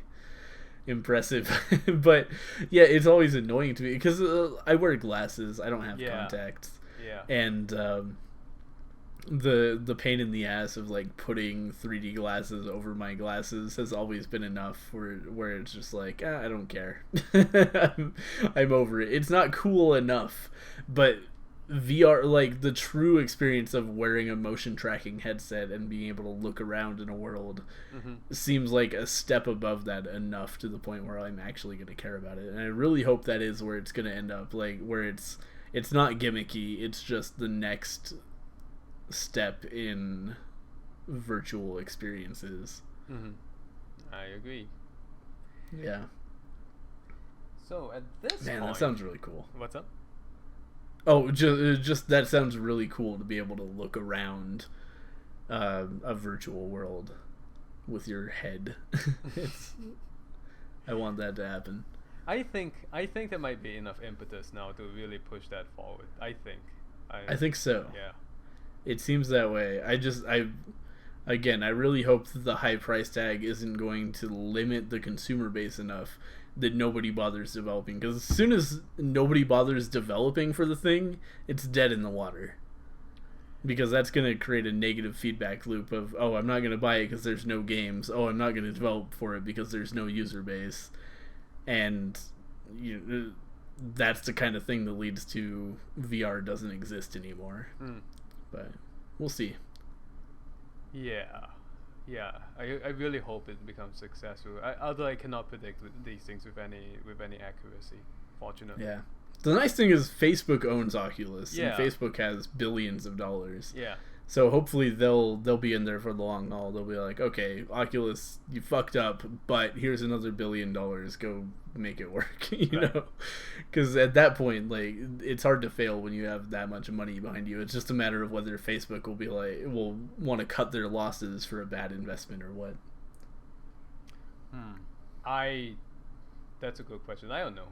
Impressive. But yeah, it's always annoying to me because I wear glasses. I don't have contacts. Yeah. And the pain in the ass of like putting 3D glasses over my glasses has always been enough where it's just like, I don't care. I'm over it. It's not cool enough, but VR, like the true experience of wearing a motion tracking headset and being able to look around in a world seems like a step above that enough to the point where I'm actually going to care about it. And I really hope that is where it's going to end up, like where it's not gimmicky, it's just the next step in virtual experiences. I agree. Yeah. So at this Man, point, that sounds really cool. What's up? Oh, just that sounds really cool to be able to look around a virtual world with your head. I want that to happen. I think there might be enough impetus now to really push that forward. I think so. Yeah. It seems that way. I really hope that the high price tag isn't going to limit the consumer base enough that nobody bothers developing. Because as soon as nobody bothers developing for the thing, it's dead in the water. Because that's going to create a negative feedback loop of, oh, I'm not going to buy it because there's no games. Oh, I'm not going to develop for it because there's no user base. And that's the kind of thing that leads to VR doesn't exist anymore. But we'll see. Yeah. I really hope it becomes successful. Although I cannot predict these things with any accuracy, fortunately. Yeah. The nice thing is Facebook owns Oculus, Yeah. and Facebook has billions of dollars. Yeah. So hopefully they'll be in there for the long haul. They'll be like, okay, Oculus, you fucked up, but here's another $1 billion. Go make it work, you know? Because at that point, like, it's hard to fail when you have that much money behind you. It's just a matter of whether Facebook will want to cut their losses for a bad investment or what. That's a good question. I don't know.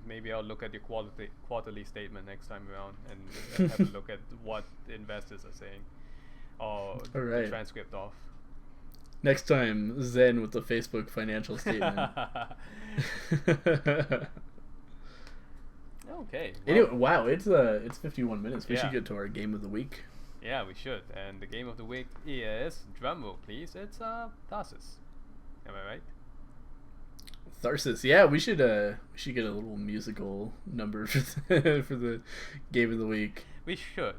Maybe I'll look at your quarterly statement next time around and have a look at what the investors are saying, or the transcript off. Next time, Zen with the Facebook financial statement. Okay. Well, anyway, wow, it's 51 minutes. We should get to our game of the week. Yeah, we should. And the game of the week is, drumroll please, it's Tharsis. Am I right? Tharsis, yeah, we should get a little musical number for the game of the week. We should.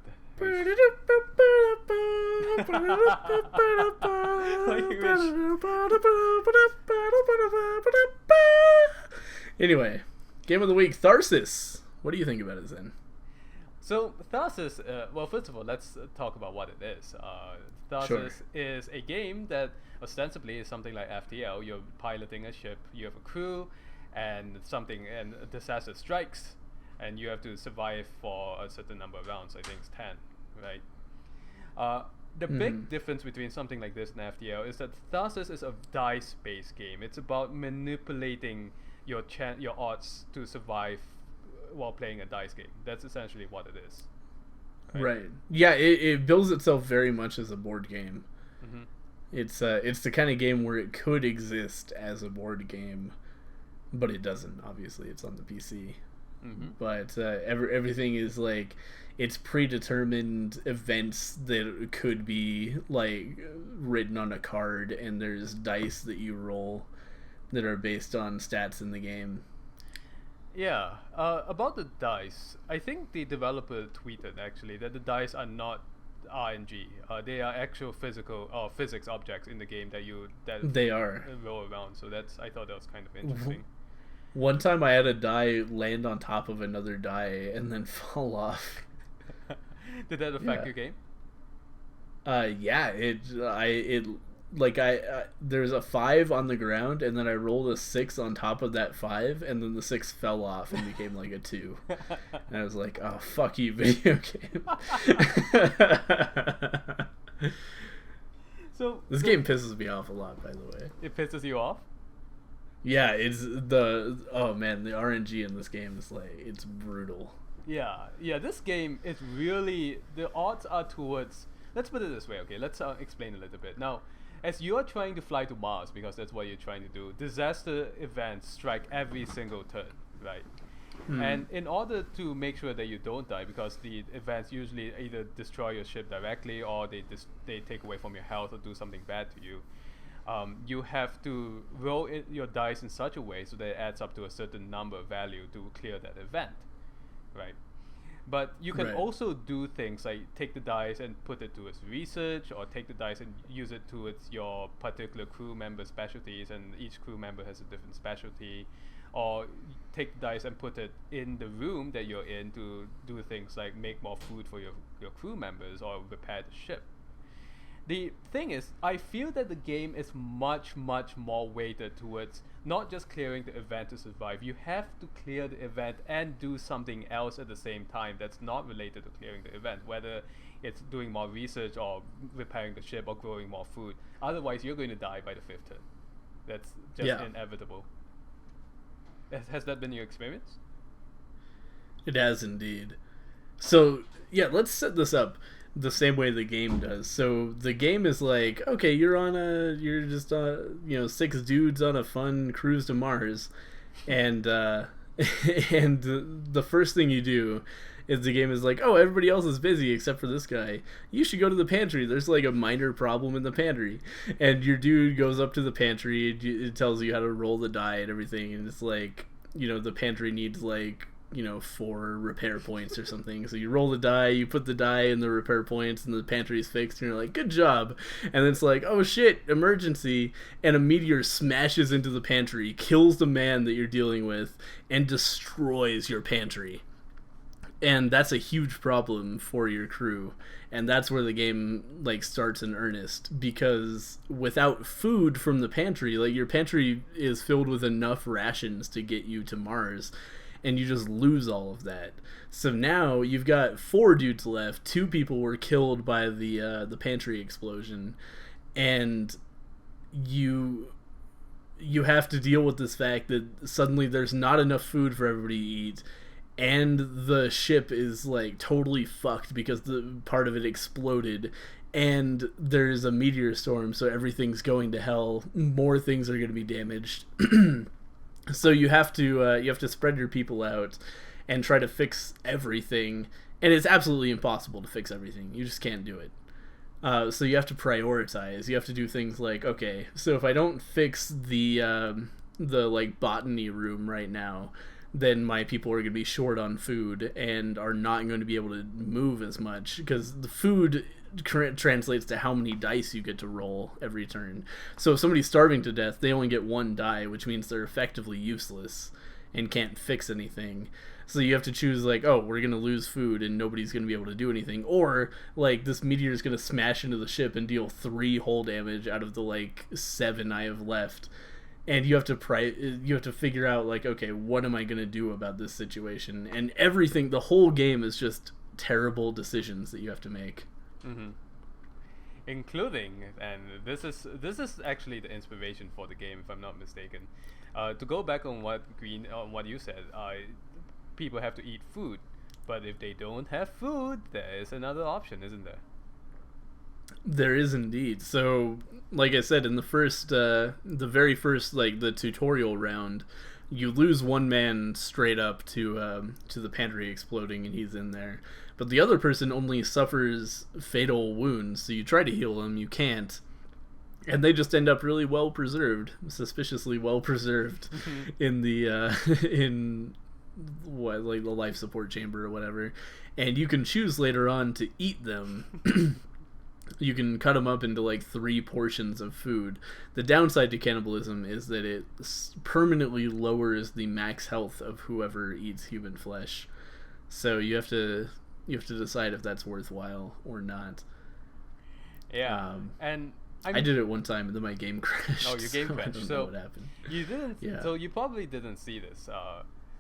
Anyway, game of the week, Tharsis. What do you think about it, Zen? So Tharsis, well, first of all, let's talk about what it is. Tharsis is a game that ostensibly is something like FTL. You're piloting a ship, you have a crew, and a disaster strikes, and you have to survive for a certain number of rounds. I think it's 10, right? The big difference between something like this and FTL is that Tharsis is a dice-based game. It's about manipulating your odds to survive while playing a dice game. That's essentially what it is. Right. Yeah, it builds itself very much as a board game. Mm-hmm. It's the kind of game where it could exist as a board game, but it doesn't. Obviously, it's on the PC. Mm-hmm. But everything is like, it's predetermined events that could be like written on a card, and there's dice that you roll that are based on stats in the game. Yeah, about the dice, I think the developer tweeted actually that the dice are not RNG. They are actual physics objects in the game that they are roll around. So I thought that was kind of interesting. One time I had a die land on top of another die and then fall off. Did that affect your game? Yeah, there's a 5 on the ground, and then I rolled a 6 on top of that 5, and then the 6 fell off and became like a 2. And I was like, oh, fuck you, video game. So this game pisses me off a lot, by the way. It pisses you off? Yeah, oh man, the RNG in this game is like, it's brutal. Yeah, this game is really, the odds are towards, let's put it this way, okay, let's explain a little bit. Now, as you are trying to fly to Mars, because that's what you're trying to do, disaster events strike every single turn, right? And in order to make sure that you don't die, because the events usually either destroy your ship directly, or they take away from your health or do something bad to you, you have to roll your dice in such a way so that it adds up to a certain number value to clear that event, right? But you can also do things like take the dice and put it towards research, or take the dice and use it towards your particular crew member specialties, and each crew member has a different specialty. Or take the dice and put it in the room that you're in to do things like make more food for your crew members or repair the ship. The thing is, I feel that the game is much, much more weighted towards not just clearing the event to survive. You have to clear the event and do something else at the same time that's not related to clearing the event, whether it's doing more research or repairing the ship or growing more food. Otherwise, you're going to die by the 5th turn. That's just inevitable. Has that been your experience? It has indeed. So, yeah, let's set this up the same way the game does. So the game is like, okay, you're just 6 dudes on a fun cruise to Mars, and and the first thing you do is the game is like, oh, everybody else is busy except for this guy. You should go to the pantry. There's like a minor problem in the pantry, and your dude goes up to the pantry. It tells you how to roll the die and everything, and it's like, the pantry needs like 4 repair points or something. So you roll the die, you put the die in the repair points, and the pantry's fixed, and you're like, good job. And then it's like, oh shit, emergency, and a meteor smashes into the pantry, kills the man that you're dealing with, and destroys your pantry. And that's a huge problem for your crew. And that's where the game like starts in earnest, because without food from the pantry, like your pantry is filled with enough rations to get you to Mars, and you just lose all of that. So now you've got 4 dudes left. 2 people were killed by the pantry explosion, and you have to deal with this fact that suddenly there's not enough food for everybody to eat, and the ship is like totally fucked because the part of it exploded, and there's a meteor storm, so everything's going to hell. More things are going to be damaged. So you have to spread your people out and try to fix everything, and it's absolutely impossible to fix everything. You just can't do it. So you have to prioritize. You have to do things like, okay, so if I don't fix the like botany room right now, then my people are going to be short on food and are not going to be able to move as much, because the food translates to how many dice you get to roll every turn. So if somebody's starving to death, they only get 1 die, which means they're effectively useless and can't fix anything. So you have to choose like, oh, we're going to lose food and nobody's going to be able to do anything, or like this meteor is going to smash into the ship and deal 3 hull damage out of the like 7 I have left. And you have to figure out like, okay, what am I going to do about this situation? And everything, the whole game is just terrible decisions that you have to make. Mm-hmm. Including, and this is actually the inspiration for the game, if I'm not mistaken. To go back on what you said, people have to eat food, but if they don't have food, there is another option, isn't there? There is indeed. So, like I said, in the very first, like the tutorial round, you lose 1 man straight up to the pantry exploding, and he's in there. But the other person only suffers fatal wounds, so you try to heal them, you can't, and they just end up really well preserved, suspiciously well preserved, in the the life support chamber or whatever. And you can choose later on to eat them. You can cut them up into like 3 portions of food. The downside to cannibalism is that it permanently lowers the max health of whoever eats human flesh. So you have to decide if that's worthwhile or not. Yeah, and I did it one time and then my game crashed. Oh, your game crashed. I don't know what happened. You didn't. Yeah. So you probably didn't see this.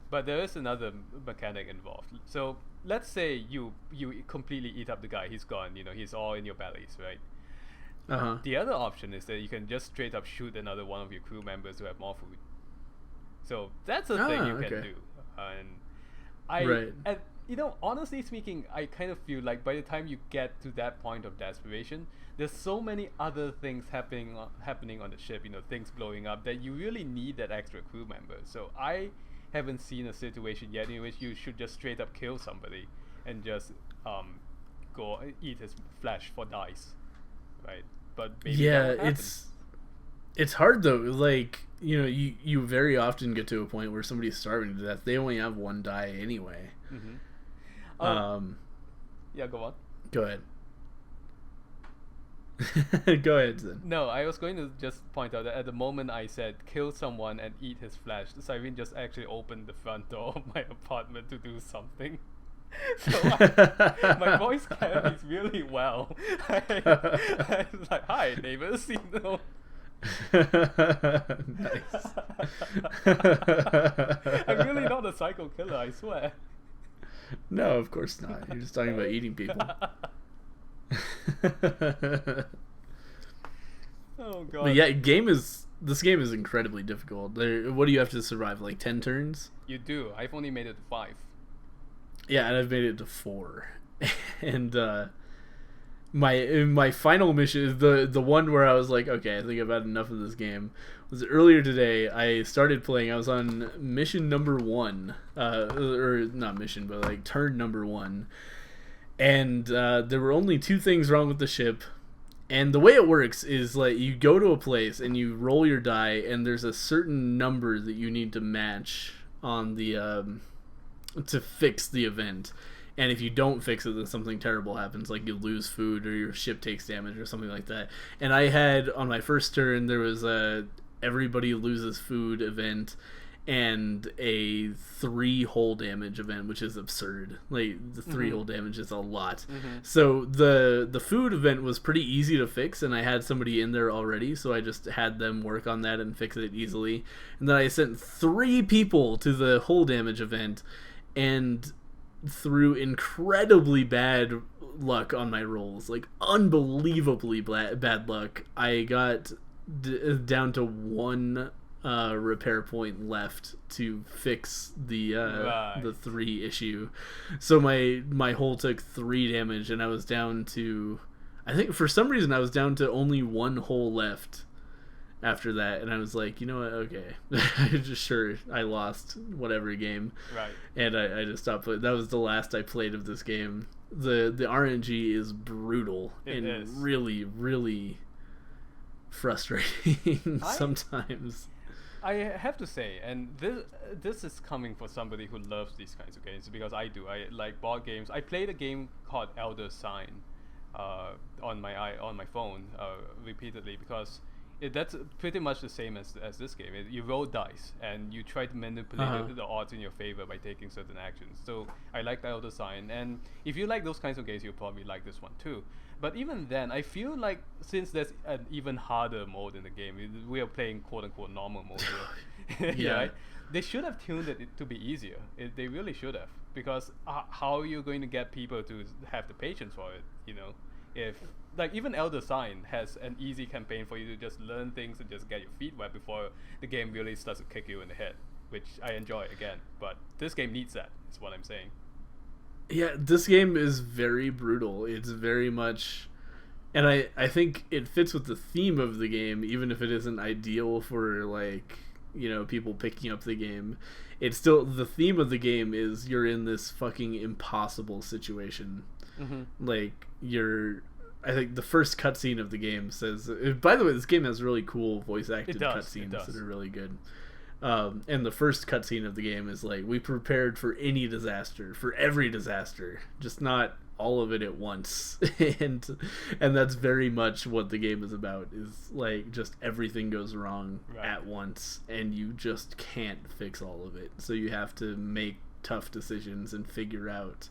But there is another mechanic involved. So let's say you completely eat up the guy. He's gone. He's all in your bellies, right? Uh-huh. The other option is that you can just straight up shoot another one of your crew members who have more food. So that's a thing you can do. And honestly speaking, I kind of feel like by the time you get to that point of desperation, there's so many other things happening on the ship. Things blowing up, that you really need that extra crew member. So I haven't seen a situation yet in which you should just straight up kill somebody and just go eat his flesh for dice, right? But maybe it's hard though. Like you very often get to a point where somebody's starving to death. They only have 1 die anyway. Mm-hmm. Yeah, go on. Go ahead. Go ahead, Zen. No, I was going to just point out that at the moment I said kill someone and eat his flesh, Cyrene just actually opened the front door of my apartment to do something. So my voice carries really well. I was like, hi neighbors, you know. Nice. I'm really not a psycho killer, I swear. No, of course not. You're just talking about eating people. Oh god. But yeah, this game is incredibly difficult. What do you have to survive? Like 10 turns? You do. I've only made it to 5. Yeah, and I've made it to 4. And my final mission is the one where I was like, okay, I think I've had enough of this game. Was earlier today. I started playing. I was on mission number 1, or not mission, but like turn number 1, and there were only 2 things wrong with the ship. And the way it works is like you go to a place and you roll your die, and there's a certain number that you need to match on the to fix the event. And if you don't fix it, then something terrible happens, like you lose food or your ship takes damage or something like that. And I had, on my first turn, there was a everybody loses food event and a 3 hull damage event, which is absurd. Like, the 3 hull damage is a lot. So the food event was pretty easy to fix, and I had somebody in there already, so I just had them work on that and fix it easily. And then I sent 3 people to the hull damage event, and through incredibly bad luck on my rolls, like unbelievably bad luck, I got down to 1 repair point left to fix the 3 issue. So my hull took 3 damage, and I was down to, I think for some reason I was down to only 1 hull left after that, and I was like, you know what, okay. I lost whatever game. Right. And I just stopped playing. That was the last I played of this game. The RNG is brutal. It is really, really frustrating sometimes. I have to say, and this is coming for somebody who loves these kinds of games, because I do. I like board games. I played a game called Elder Sign on my phone repeatedly, because that's pretty much the same as this game. You roll dice and you try to manipulate the odds in your favor by taking certain actions. So I like Elder Sign, and if you like those kinds of games, you'll probably like this one too. But even then, I feel like since there's an even harder mode in the game, we are playing quote-unquote normal mode here. Yeah. Right? They should have tuned it to be easier. They really should have. Because how are you going to get people to have the patience for it, you know? If, like, even Elder Sign has an easy campaign for you to just learn things and just get your feet wet before the game really starts to kick you in the head, which I enjoy, again. But this game needs that, is what I'm saying. Yeah, this game is very brutal. It's very much, and I think it fits with the theme of the game, even if it isn't ideal for, like, you know, people picking up the game. It's still, the theme of the game is you're in this fucking impossible situation. Like, I think the first cutscene of the game says, by the way, this game has really cool voice acted cutscenes that are really good. And the first cutscene of the game is like, we prepared for any disaster, for every disaster, just not all of it at once. and that's very much what the game is about, is like just everything goes wrong at once, and you just can't fix all of it. So you have to make tough decisions and figure out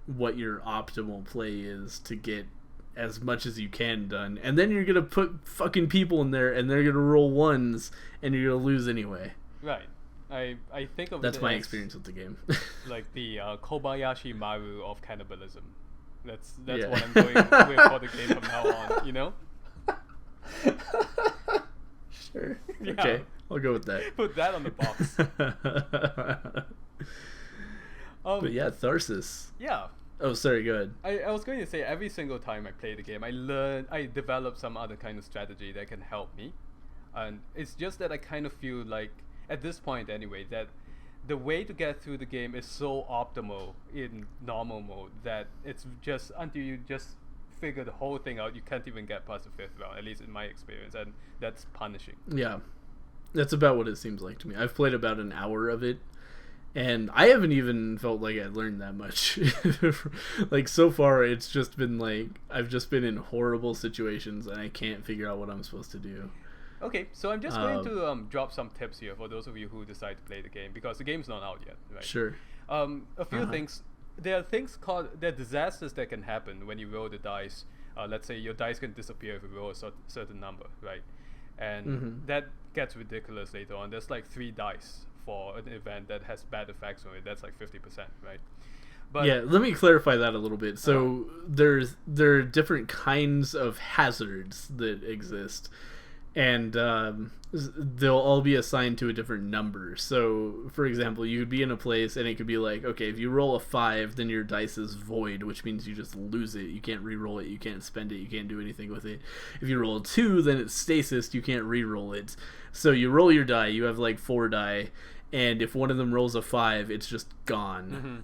what your optimal play is to get as much as you can done, and then you're gonna put fucking people in there and they're gonna roll 1s and you're gonna lose anyway. Right. I think of that's it my as experience with the game. like the Kobayashi Maru of cannibalism. That's Yeah. what I'm going with for the game from now on, you know? Sure. Yeah. Okay, I'll go with that. Put that on the box. But yeah, Tharsis. Yeah. Oh, sorry, go ahead. I was going to say, every single time I play the game, I develop some other kind of strategy that can help me. And it's just that I kind of feel like, at this point anyway, that the way to get through the game is so optimal in normal mode that it's just, until you just figure the whole thing out, you can't even get past the 5th round, at least in my experience, and that's punishing. Yeah, that's about what it seems like to me. I've played about an hour of it, and I haven't even felt like I learned that much. Like, so far, it's just been like, I've just been in horrible situations, and I can't figure out what I'm supposed to do. Okay, so I'm just going to drop some tips here for those of you who decide to play the game, because the game's not out yet, right? Sure. A few things there are disasters that can happen when you roll the dice. Let's say your dice can disappear if you roll a certain number, right? And that gets ridiculous later on. There's like 3 dice for an event that has bad effects on it. That's like 50%, right? But yeah, let me clarify that a little bit. So there are different kinds of hazards that exist, and they'll all be assigned to a different number. So, for example, you could be in a place and it could be like, okay, if you roll a 5, then your dice is void, which means you just lose it. You can't re-roll it, you can't spend it, you can't do anything with it. If you roll a 2, then it's stasis, you can't re-roll it. So you roll your die, you have like 4 die, and if one of them rolls a 5, it's just gone.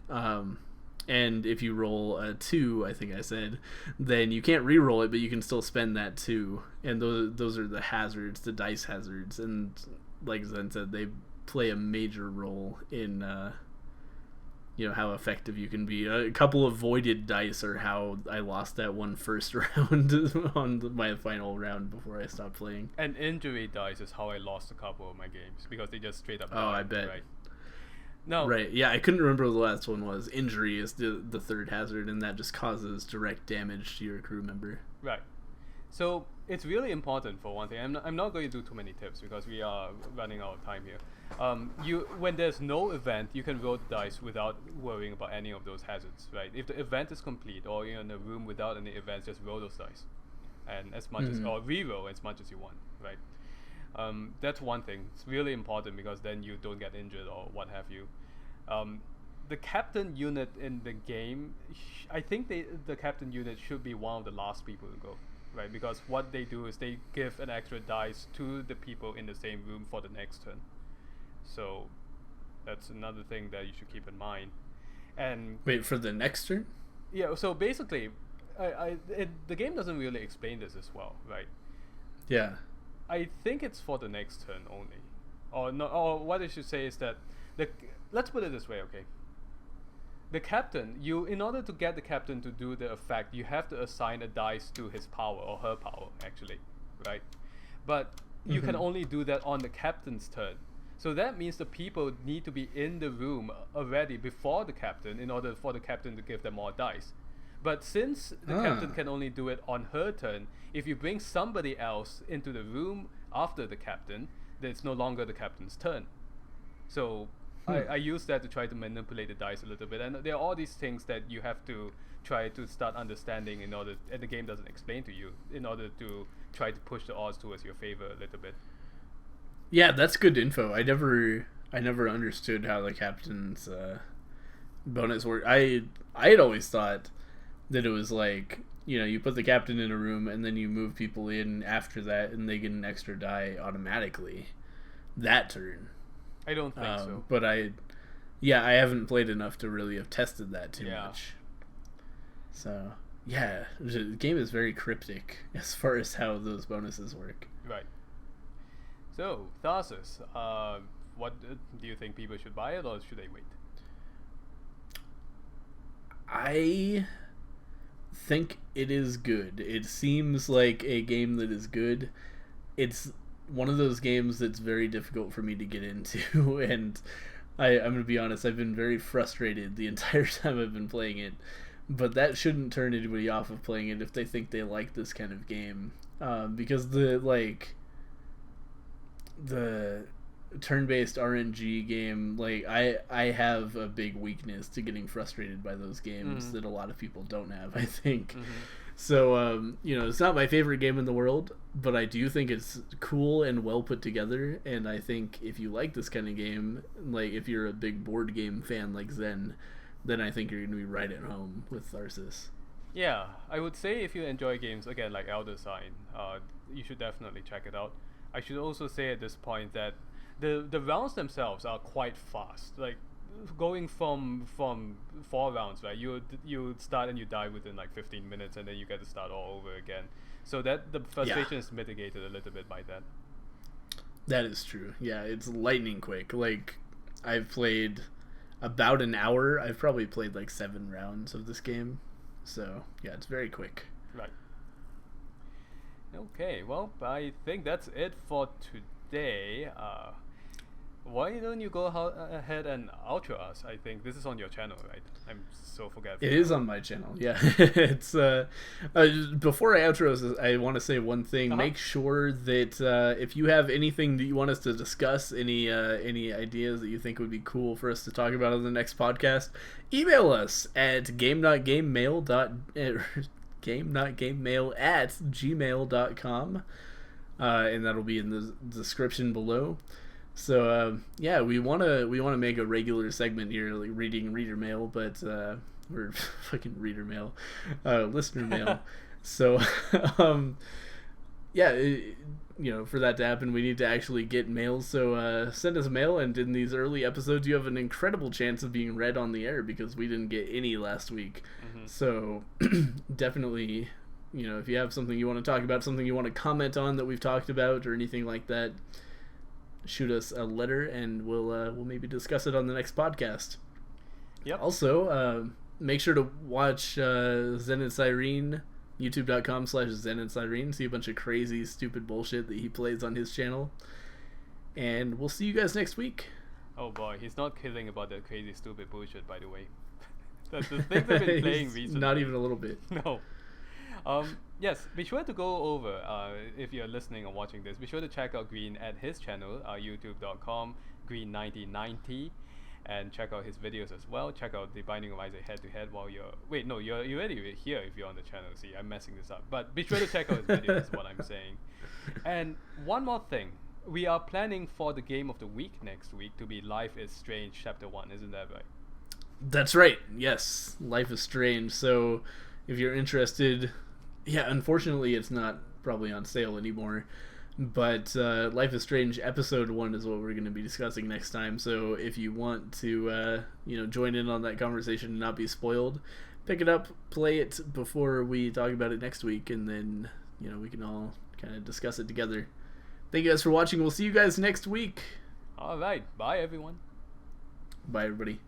And if you roll a 2, I think I said, then you can't re-roll it, but you can still spend that 2. And those are the hazards, the dice hazards. And like Zen said, they play a major role in how effective you can be. A couple of voided dice are how I lost that one first round on my final round before I stopped playing. And injury dice is how I lost a couple of my games, because they just straight up died, I bet. Right? No. Right, yeah, I couldn't remember what the last one was. Injury is the third hazard, and that just causes direct damage to your crew member. Right. So it's really important, for one thing. I'm not going to do too many tips because we are running out of time here. When there's no event, you can roll the dice without worrying about any of those hazards, right? If the event is complete, or you're in a room without any events, just roll those dice, and as much as, or re-roll as much as you want, right? That's one thing. It's really important because then you don't get injured or what have you. The captain unit in the game, I think the captain unit should be one of the last people to go, right? Because what they do is they give an extra dice to the people in the same room for the next turn. So that's another thing that you should keep in mind. And wait, for the next turn? Yeah. So basically, the game doesn't really explain this as well, right? Yeah. I think it's for the next turn only, or no. Or what I should say is that let's put it this way, okay? The captain, in order to get the captain to do the effect, you have to assign a dice to his power, or her power, actually, right? But you can only do that on the captain's turn. So that means the people need to be in the room already before the captain in order for the captain to give them more dice. But since the captain can only do it on her turn, if you bring somebody else into the room after the captain, then it's no longer the captain's turn. So I use that to try to manipulate the dice a little bit. And there are all these things that you have to try to start understanding and the game doesn't explain to you, in order to try to push the odds towards your favor a little bit. Yeah, that's good info. I never understood how the captain's bonus worked. I had always thought that it was like, you put the captain in a room and then you move people in after that and they get an extra die automatically that turn. I don't think so. But I haven't played enough to really have tested that too much. So, yeah, the game is very cryptic as far as how those bonuses work. Right. So, Tharsis, what do you think people should buy it, or should they wait? I think it is good. It seems like a game that is good. It's one of those games that's very difficult for me to get into, and I'm going to be honest, I've been very frustrated the entire time I've been playing it, but that shouldn't turn anybody off of playing it if they think they like this kind of game, because the turn-based RNG game, like, I have a big weakness to getting frustrated by those games that a lot of people don't have, I think. So, it's not my favorite game in the world, but I do think it's cool and well put together, and I think if you like this kind of game, like if you're a big board game fan like Zen, then I think you're going to be right at home with Tharsis. Yeah, I would say if you enjoy games, again, like Elder Sign, you should definitely check it out. I should also say at this point that the rounds themselves are quite fast. Like, going from 4 rounds, right? You start and you die within like 15 minutes, and then you get to start all over again. So that the frustration is mitigated a little bit by that. That is true. Yeah, it's lightning quick. Like, I've played about an hour. I've probably played like 7 rounds of this game. So yeah, it's very quick. Right. Okay. Well, I think that's it for today. Why don't you go ahead and outro us? I think this is on your channel, right? I'm so forgetful. It is on my channel. Yeah, it's before I outro us, I want to say one thing. Make sure that if you have anything that you want us to discuss, any ideas that you think would be cool for us to talk about on the next podcast, email us at game.gamemail@gmail.com, and that'll be in the description below. So yeah, we wanna make a regular segment here, like reading reader mail, but we're fucking reader mail, listener mail. So yeah, for that to happen, we need to actually get mail. So send us mail, and in these early episodes, you have an incredible chance of being read on the air because we didn't get any last week. So definitely, if you have something you want to talk about, something you want to comment on that we've talked about, or anything like that, shoot us a letter and we'll maybe discuss it on the next podcast. Yep. Also, make sure to watch Zen and Cyrene, youtube.com/Zen and Cyrene. See a bunch of crazy, stupid bullshit that he plays on his channel. And we'll see you guys next week. Oh boy, he's not kidding about that crazy, stupid bullshit, by the way. That's the things I've been playing recently. Not even a little bit. No. Yes, be sure to go over, if you're listening or watching this, be sure to check out Green at his channel, youtube.com, Green1990, and check out his videos as well. Check out the Binding of Isaac head-to-head while you're... Wait, no, you're already here if you're on the channel. See, I'm messing this up. But be sure to check out his videos is what I'm saying. And one more thing. We are planning for the game of the week next week to be Life is Strange Chapter 1, isn't that right? That's right, yes. Life is Strange. So if you're interested... Yeah, unfortunately, it's not probably on sale anymore. But Life is Strange Episode 1 is what we're going to be discussing next time. So if you want to, join in on that conversation and not be spoiled, pick it up, play it before we talk about it next week, and then, we can all kind of discuss it together. Thank you guys for watching. We'll see you guys next week. All right. Bye, everyone. Bye, everybody.